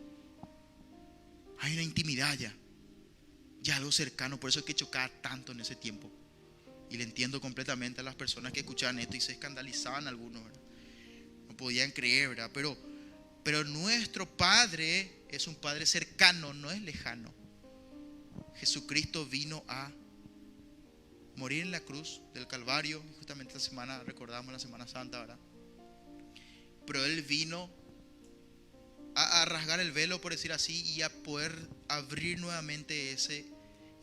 Hay una intimidad ya algo cercano. Por eso es que chocaba tanto en ese tiempo. Y le entiendo completamente a las personas que escuchaban esto y se escandalizaban algunos, ¿verdad? No podían creer, ¿verdad? Pero nuestro Padre es un Padre cercano, no es lejano. Jesucristo vino a morir en la cruz del Calvario. Justamente la semana, recordamos la Semana Santa, ¿verdad? Pero Él vino a rasgar el velo, por decir así, y a poder abrir nuevamente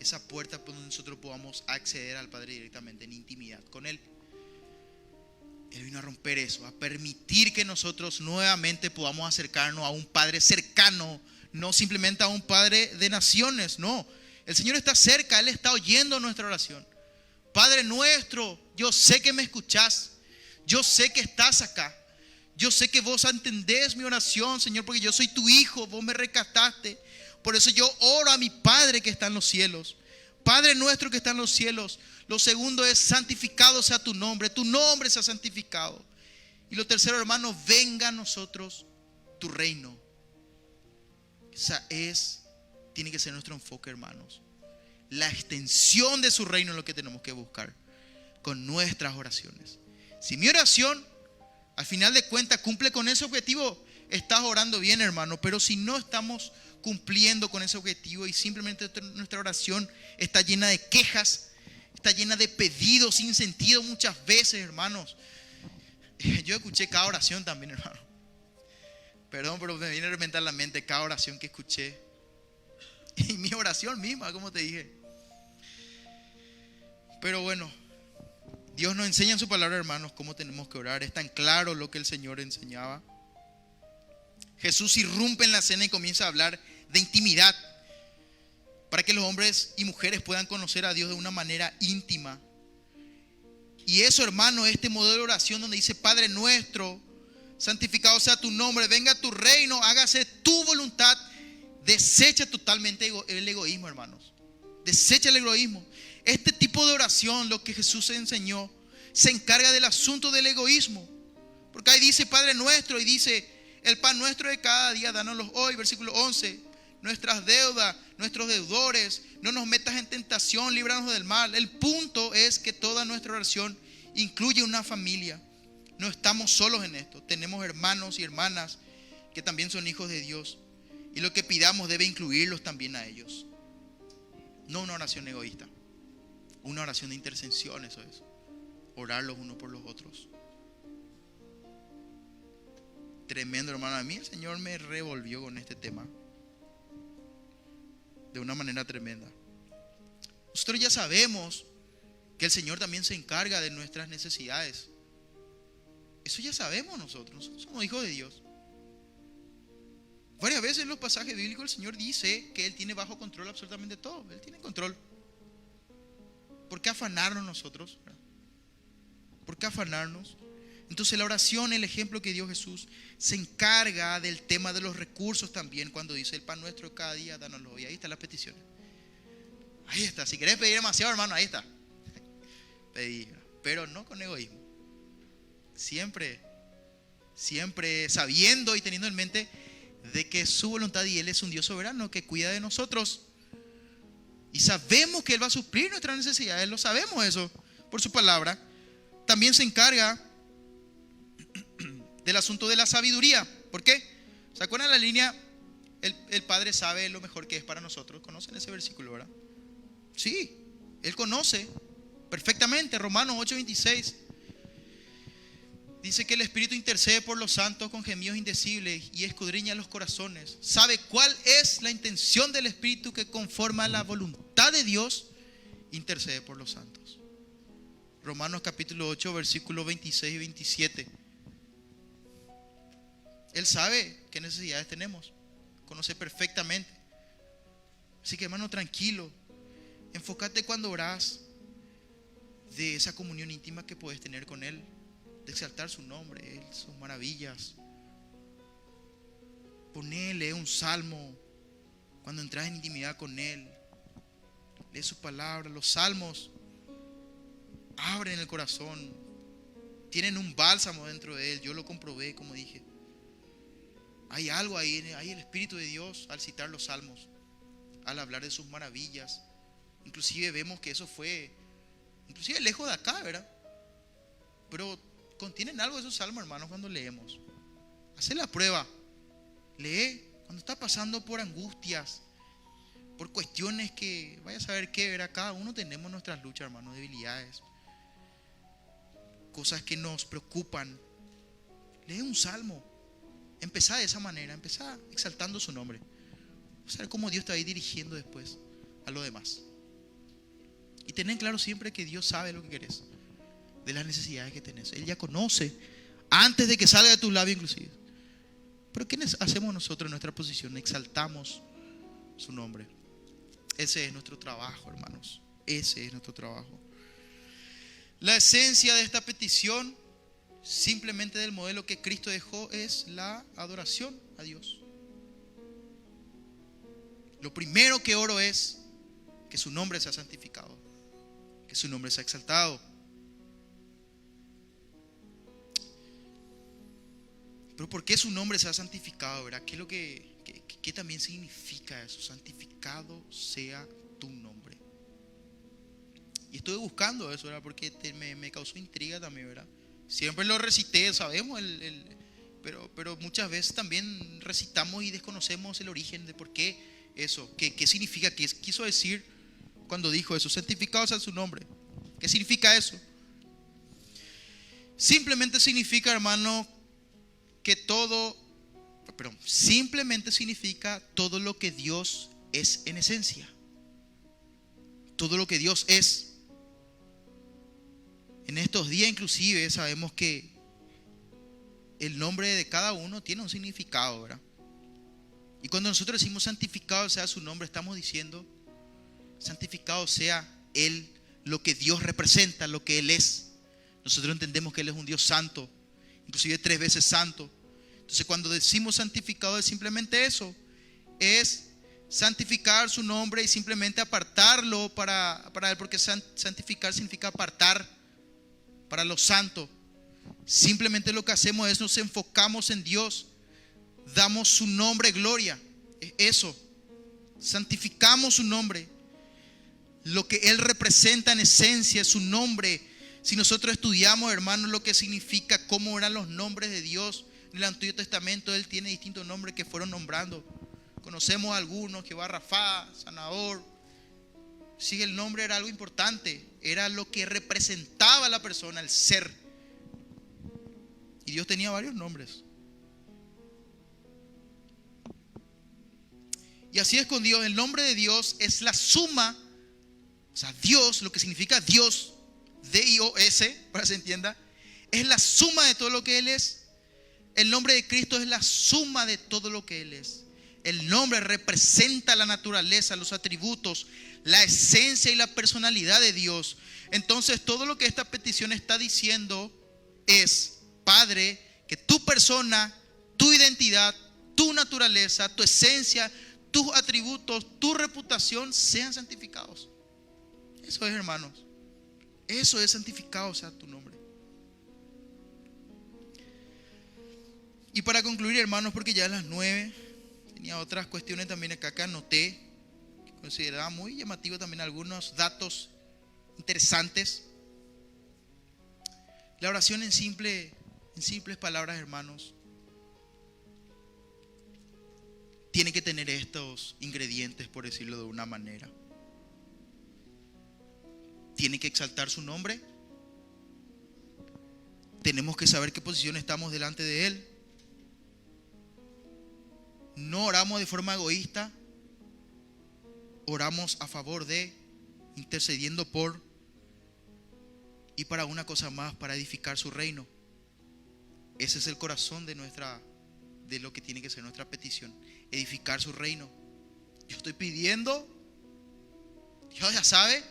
esa puerta por donde nosotros podamos acceder al Padre directamente en intimidad con Él. Él vino a romper eso, a permitir que nosotros nuevamente podamos acercarnos a un Padre cercano, no simplemente a un Padre de naciones, no. El Señor está cerca, Él está oyendo nuestra oración. Padre nuestro, yo sé que me escuchás, yo sé que estás acá, yo sé que vos entendés mi oración, Señor, porque yo soy tu hijo, vos me rescataste. Por eso yo oro a mi Padre que está en los cielos. Padre nuestro que está en los cielos. Lo segundo es, santificado sea tu nombre sea santificado. Y lo tercero, hermanos, venga a nosotros tu reino. Tiene que ser nuestro enfoque, hermanos. La extensión de su reino es lo que tenemos que buscar con nuestras oraciones. Si mi oración, al final de cuentas, cumple con ese objetivo, estás orando bien, hermano. Pero si no estamos cumpliendo con ese objetivo y simplemente nuestra oración está llena de quejas, está llena de pedidos sin sentido muchas veces, hermanos. Yo escuché cada oración también, hermano. Perdón, pero me viene a reventar la mente cada oración que escuché. Y mi oración misma, como te dije. Pero bueno, Dios nos enseña en su palabra, hermanos, cómo tenemos que orar. Es tan claro lo que el Señor enseñaba. Jesús irrumpe en la cena y comienza a hablar de intimidad para que los hombres y mujeres puedan conocer a Dios de una manera íntima. Y eso, hermano, este modelo de oración donde dice: Padre nuestro, santificado sea tu nombre, venga tu reino, hágase tu voluntad. Desecha totalmente el egoísmo, hermanos. Desecha el egoísmo. Este tipo de oración, lo que Jesús enseñó, se encarga del asunto del egoísmo. Porque ahí dice Padre nuestro y dice: el pan nuestro de cada día, dánoslo hoy, versículo 11. Nuestras deudas, nuestros deudores, no nos metas en tentación, líbranos del mal. El punto es que toda nuestra oración incluye una familia. No estamos solos en esto. Tenemos hermanos y hermanas que también son hijos de Dios. Y lo que pidamos debe incluirlos también a ellos. No una oración egoísta. Una oración de intercesión, eso es. Orar los unos por los otros. Tremendo, hermano. A mí el Señor me revolvió con este tema de una manera tremenda. Nosotros ya sabemos que el Señor también se encarga de nuestras necesidades. Eso ya sabemos nosotros. Nosotros somos hijos de Dios. Varias veces en los pasajes bíblicos el Señor dice que Él tiene bajo control absolutamente todo. Él tiene control. ¿Por qué afanarnos nosotros? ¿Por qué afanarnos? Entonces la oración, el ejemplo que dio Jesús, se encarga del tema de los recursos también, cuando dice: el pan nuestro de cada día, dánoslo. Y ahí están las peticiones. Ahí está. Si querés pedir demasiado, hermano, ahí está. Pedir, pero no con egoísmo. Siempre sabiendo y teniendo en mente de que su voluntad y Él es un Dios soberano que cuida de nosotros. Y sabemos que Él va a suplir nuestras necesidades. Lo sabemos eso por su palabra. También se encarga del asunto de la sabiduría. ¿Por qué? ¿Se acuerdan la línea? El Padre sabe lo mejor que es para nosotros. ¿Conocen ese versículo, verdad? Sí, Él conoce perfectamente. Romanos 8:26 dice que el Espíritu intercede por los santos con gemidos indecibles y escudriña los corazones. Sabe cuál es la intención del Espíritu, que conforme a la voluntad de Dios intercede por los santos. Romanos capítulo 8, versículos 26 y 27. Él sabe qué necesidades tenemos. Conoce perfectamente. Así que, hermano, tranquilo. Enfócate cuando orás de esa comunión íntima que puedes tener con Él, de exaltar su nombre, sus maravillas. Poné, lee un salmo cuando entras en intimidad con Él. Lee su palabra. Los salmos abren el corazón. Tienen un bálsamo dentro de Él. Yo lo comprobé, como dije. Hay algo ahí, hay el Espíritu de Dios al citar los salmos, al hablar de sus maravillas. Inclusive vemos que eso fue, inclusive lejos de acá, ¿verdad? Pero contienen algo de esos salmos, hermanos, cuando leemos. Hacé la prueba. Lee cuando está pasando por angustias, por cuestiones que, vaya a saber qué, ¿verdad? Cada uno tenemos nuestras luchas, hermanos, debilidades, cosas que nos preocupan. Lee un salmo. Empezá de esa manera, empezá exaltando su nombre. Vas a ver cómo Dios te va a ir dirigiendo después a lo demás. Y ten claro siempre que Dios sabe lo que querés, de las necesidades que tenés. Él ya conoce, antes de que salga de tus labios inclusive. Pero ¿qué hacemos nosotros en nuestra posición? Exaltamos su nombre. Ese es nuestro trabajo, hermanos. Ese es nuestro trabajo. La esencia de esta petición, simplemente del modelo que Cristo dejó, es la adoración a Dios. Lo primero que oro es que su nombre sea santificado, que su nombre sea exaltado. Pero ¿por qué su nombre sea santificado, verdad? ¿Qué es lo qué también significa eso? Santificado sea tu nombre. Y estuve buscando eso, ¿verdad? Porque me causó intriga también, ¿verdad? Siempre lo recité, sabemos, pero muchas veces también recitamos y desconocemos el origen de por qué eso, qué significa, qué quiso decir cuando dijo eso, santificado sea su nombre. ¿Qué significa eso? Simplemente significa, hermano, simplemente significa todo lo que Dios es en esencia. Todo lo que Dios es. En estos días inclusive sabemos que el nombre de cada uno tiene un significado, ¿verdad? Y cuando nosotros decimos santificado sea su nombre, estamos diciendo santificado sea Él, lo que Dios representa, lo que Él es. Nosotros entendemos que Él es un Dios santo, inclusive 3 veces santo. Entonces cuando decimos santificado es simplemente eso, es santificar su nombre y simplemente apartarlo para Él, porque santificar significa apartar para lo santo. Simplemente lo que hacemos es nos enfocamos en Dios, damos su nombre gloria. Es eso, santificamos su nombre, lo que Él representa en esencia, su nombre. Si nosotros estudiamos, hermanos, lo que significa, cómo eran los nombres de Dios en el Antiguo Testamento, Él tiene distintos nombres que fueron nombrando. Conocemos algunos, Jehová Rafá, Sanador. Sí, el nombre era algo importante, era lo que representaba a la persona, el ser. Y Dios tenía varios nombres. Y así es con Dios. El nombre de Dios es la suma, o sea, Dios, lo que significa Dios, D-I-O-S, para que se entienda, es la suma de todo lo que Él es. El nombre de Cristo es la suma de todo lo que Él es. El nombre representa la naturaleza, los atributos, la esencia y la personalidad de Dios. Entonces todo lo que esta petición está diciendo es: Padre, que tu persona, tu identidad, tu naturaleza, tu esencia, tus atributos, tu reputación sean santificados. Eso es, hermanos. Eso es santificado, o sea, tu nombre. Y para concluir, hermanos, porque ya a las 9 tenía otras cuestiones también acá que anoté, que consideraba muy llamativo también algunos datos interesantes. La oración en simples palabras, hermanos, tiene que tener estos ingredientes, por decirlo de una manera. Tiene que exaltar su nombre. Tenemos que saber qué posición estamos delante de Él. No oramos de forma egoísta. Oramos a favor de, intercediendo por, y para una cosa más, para edificar su reino. Ese es el corazón de lo que tiene que ser nuestra petición: edificar su reino. Yo estoy pidiendo, Dios ya sabe,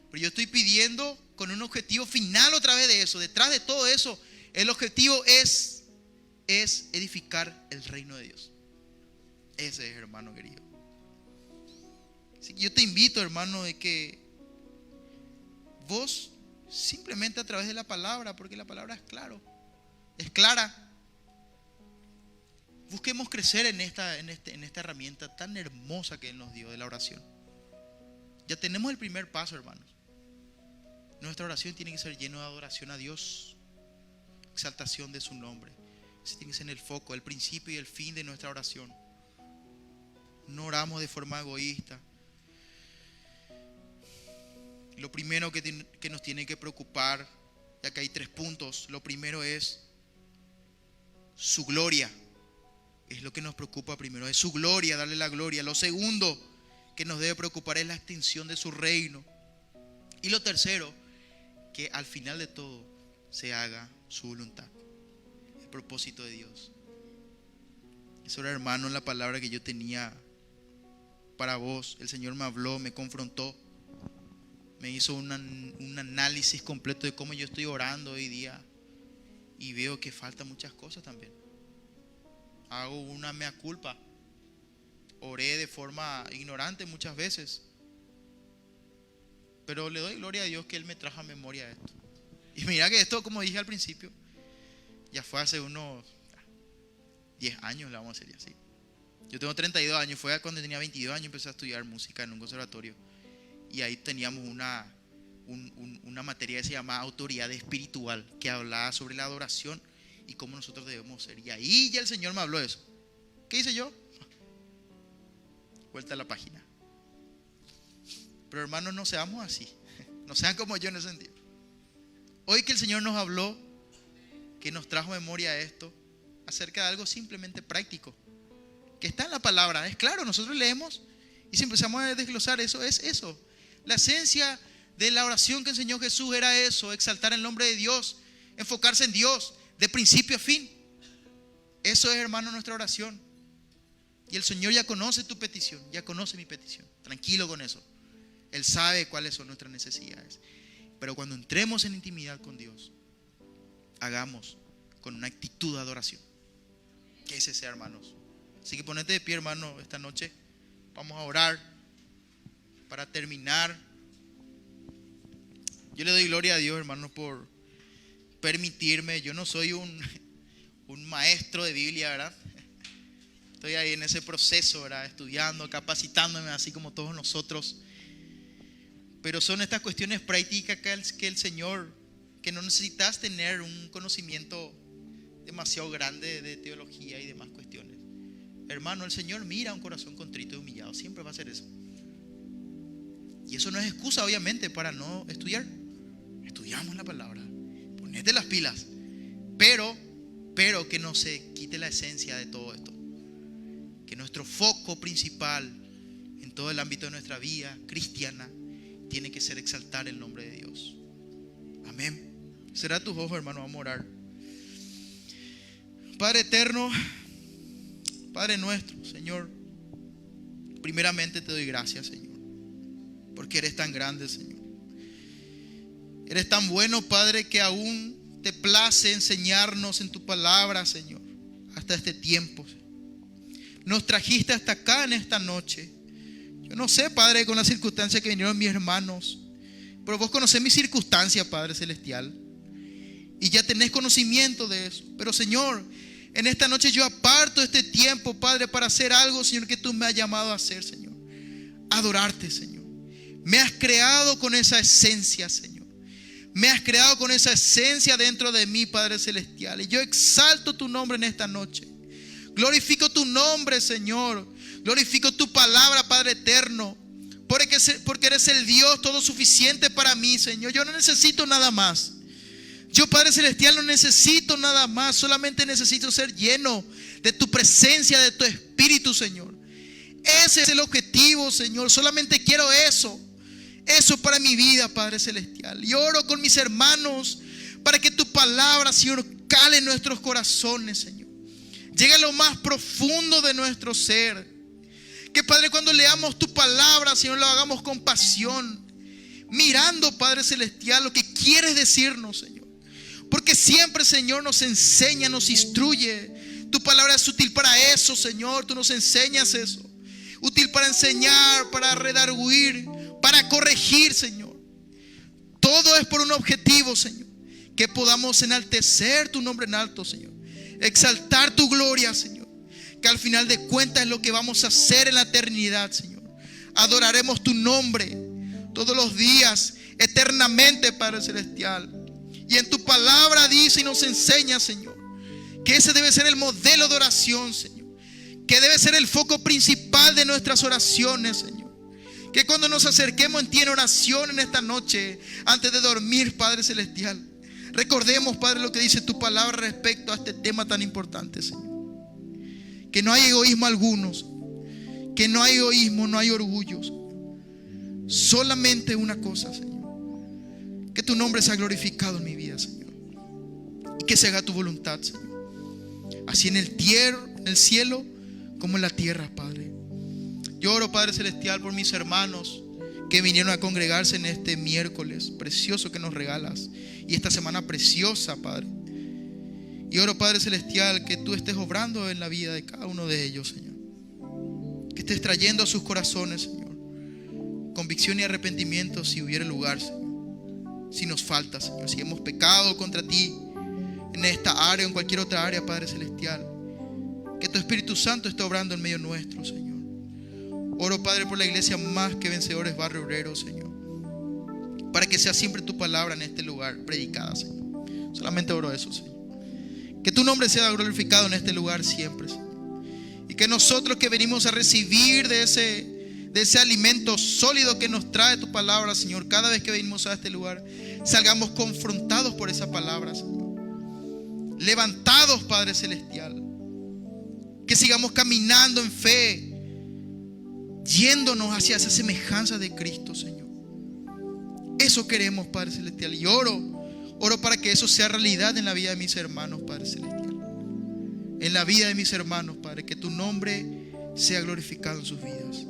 pero yo estoy pidiendo con un objetivo final otra vez de eso. Detrás de todo eso, el objetivo es edificar el reino de Dios. Ese es, hermano querido. Así que yo te invito, hermano, de que vos simplemente a través de la palabra, porque la palabra es clara, busquemos crecer en esta herramienta tan hermosa que Él nos dio de la oración. Ya tenemos el primer paso, hermanos. Nuestra oración tiene que ser llena de adoración a Dios, exaltación de su nombre. Ese tiene que ser en el foco, el principio y el fin de nuestra oración. No oramos de forma egoísta. Lo primero que nos tiene que preocupar, ya que hay 3 puntos. Lo primero es su gloria. Es lo que nos preocupa primero, es su gloria, darle la gloria. Lo segundo que nos debe preocupar es la extensión de su reino. Y lo tercero, que al final de todo se haga su voluntad, el propósito de Dios. Eso era, hermano, la palabra que yo tenía para vos. El Señor me habló, me confrontó, me hizo un análisis completo de cómo yo estoy orando hoy día, y veo que faltan muchas cosas también. Hago una mea culpa. Oré de forma ignorante muchas veces, pero le doy gloria a Dios que Él me trajo a memoria esto. Y mira que esto, como dije al principio, ya fue hace unos 10 años, le vamos a decir así. Yo tengo 32 años, fue cuando tenía 22 años empecé a estudiar música en un conservatorio. Y ahí teníamos una materia que se llama autoridad espiritual, que hablaba sobre la adoración y cómo nosotros debemos ser. Y ahí ya el Señor me habló de eso. ¿Qué hice yo? Vuelta a la página. Pero hermanos, no seamos así. No sean como yo en ese sentido. Hoy que el Señor nos habló, que nos trajo memoria a esto, acerca de algo simplemente práctico, que está en la palabra. Es claro, nosotros leemos y si empezamos a desglosar eso, es eso. La esencia de la oración que enseñó Jesús era eso: exaltar el nombre de Dios, enfocarse en Dios, de principio a fin. Eso es, hermano, nuestra oración. Y el Señor ya conoce tu petición, ya conoce mi petición. Tranquilo con eso. Él sabe cuáles son nuestras necesidades. Pero cuando entremos en intimidad con Dios, hagamos con una actitud de adoración. Que ese sea, hermanos. Así que ponete de pie, hermano, esta noche. Vamos a orar para terminar. Yo le doy gloria a Dios, hermano, por permitirme. Yo no soy un maestro de Biblia, ¿verdad? Estoy ahí en ese proceso, ¿verdad? Estudiando, capacitándome, así como todos nosotros. Pero son estas cuestiones prácticas que el Señor, que no necesitas tener un conocimiento demasiado grande de teología y demás cuestiones. Hermano, el Señor mira un corazón contrito y humillado. Siempre va a hacer eso. Y eso no es excusa, obviamente, para no estudiar. Estudiamos la palabra. Ponete las pilas. Pero que no se quite la esencia de todo esto. Que nuestro foco principal en todo el ámbito de nuestra vida cristiana tiene que ser exaltar el nombre de Dios. Amén. Será tus ojos, hermano, vamos a orar. Padre eterno, Padre nuestro, Señor, primeramente te doy gracias, Señor, porque eres tan grande, Señor. Eres tan bueno, Padre, que aún te place enseñarnos en tu palabra, Señor, hasta este tiempo. Nos trajiste hasta acá en esta noche. Yo no sé, Padre, con las circunstancias que vinieron mis hermanos, pero vos conocés mis circunstancias, Padre Celestial, y ya tenés conocimiento de eso. Pero, Señor, en esta noche yo aparto este tiempo, Padre, para hacer algo, Señor, que tú me has llamado a hacer, Señor. Adorarte, Señor. Me has creado con esa esencia, Señor. Me has creado con esa esencia dentro de mí, Padre Celestial. Y yo exalto tu nombre en esta noche. Glorifico tu nombre, Señor. Glorifico tu palabra, Padre eterno. Porque eres el Dios todo suficiente para mí, Señor. Yo no necesito nada más. Yo, Padre Celestial, no necesito nada más. Solamente necesito ser lleno de tu presencia, de tu espíritu, Señor. Ese es el objetivo, Señor. Solamente quiero eso. Eso para mi vida, Padre Celestial. Y oro con mis hermanos para que tu palabra, Señor, cale en nuestros corazones, Señor. Llegue a lo más profundo de nuestro ser. Que, Padre, cuando leamos tu palabra, Señor, lo hagamos con pasión, mirando, Padre Celestial, lo que quieres decirnos, Señor. Porque siempre, Señor, nos enseña, nos instruye Tu palabra es útil para eso, Señor. Tú nos enseñas eso. Útil para enseñar, para redarguir, para corregir, Señor. Todo es por un objetivo, Señor. Que podamos enaltecer tu nombre en alto, Señor. Exaltar tu gloria, Señor. Que al final de cuentas es lo que vamos a hacer en la eternidad, Señor. Adoraremos tu nombre todos los días, eternamente, Padre Celestial. Y en tu palabra dice y nos enseña, Señor, que ese debe ser el modelo de oración, Señor. Que debe ser el foco principal de nuestras oraciones, Señor. Que cuando nos acerquemos en ti en oración en esta noche, antes de dormir, Padre Celestial, recordemos, Padre, lo que dice tu palabra respecto a este tema tan importante, Señor. Que no hay egoísmo alguno, que no hay egoísmo, no hay orgullo. Solamente una cosa, Señor. Que tu nombre sea glorificado en mi vida, Señor. Y que se haga tu voluntad, Señor. Así en el cielo como en la tierra, Padre. Yo oro, Padre Celestial, por mis hermanos que vinieron a congregarse en este miércoles precioso que nos regalas. Y esta semana preciosa, Padre. Y oro, Padre Celestial, que tú estés obrando en la vida de cada uno de ellos, Señor. Que estés trayendo a sus corazones, Señor, convicción y arrepentimiento si hubiera lugar, Señor. Si nos falta, Señor, si hemos pecado contra ti en esta área o en cualquier otra área, Padre Celestial, que tu Espíritu Santo esté obrando en medio nuestro, Señor. Oro, Padre, por la iglesia Más que Vencedores Barrio Obrero, Señor, para que sea siempre tu palabra en este lugar predicada, Señor. Solamente oro eso, Señor. Que tu nombre sea glorificado en este lugar siempre, Señor. Y que nosotros que venimos a recibir de ese alimento sólido que nos trae tu palabra, Señor, cada vez que venimos a este lugar, salgamos confrontados por esa palabra, Señor. Levantados, Padre Celestial. Que sigamos caminando en fe, yéndonos hacia esa semejanza de Cristo, Señor. Eso queremos, Padre Celestial. Y oro para que eso sea realidad en la vida de mis hermanos, Padre Celestial. En la vida de mis hermanos, Padre, que tu nombre sea glorificado en sus vidas.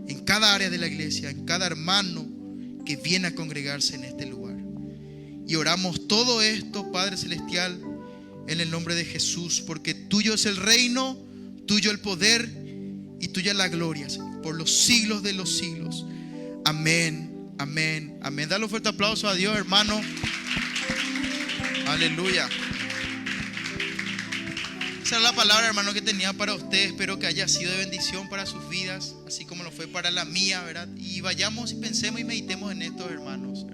En cada área de la iglesia, en cada hermano que viene a congregarse en este lugar. Y oramos todo esto, Padre Celestial, en el nombre de Jesús, porque tuyo es el reino, tuyo el poder y tuya la gloria, Señor, por los siglos de los siglos. Amén, amén, amén. Dale un fuerte aplauso a Dios, hermano. Aleluya. Esa es la palabra, hermano, que tenía para ustedes. Espero que haya sido de bendición para sus vidas, así como lo fue para la mía, ¿verdad? Y vayamos y pensemos y meditemos en esto, hermanos.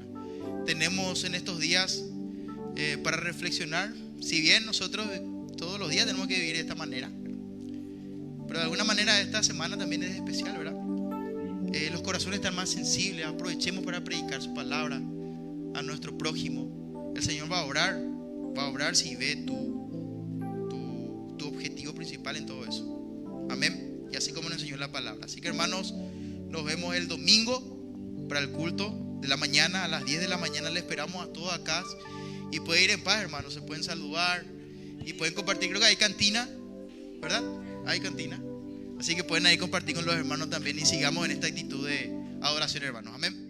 Tenemos en estos días para reflexionar. Si bien nosotros todos los días tenemos que vivir de esta manera, pero de alguna manera esta semana también es especial, ¿verdad? Los corazones están más sensibles. Aprovechemos para predicar su palabra a nuestro prójimo. El Señor va a obrar si ve tu objetivo principal en todo eso. Amén. Y así como nos enseñó la palabra. Así que, hermanos, nos vemos el domingo para el culto de la mañana. A las 10 de la mañana le esperamos a todos acá. Y pueden ir en paz, hermanos. Se pueden saludar y pueden compartir. Creo que hay cantina, ¿verdad? Hay cantina. Así que pueden ahí compartir con los hermanos también. Y sigamos en esta actitud de adoración, hermanos. Amén.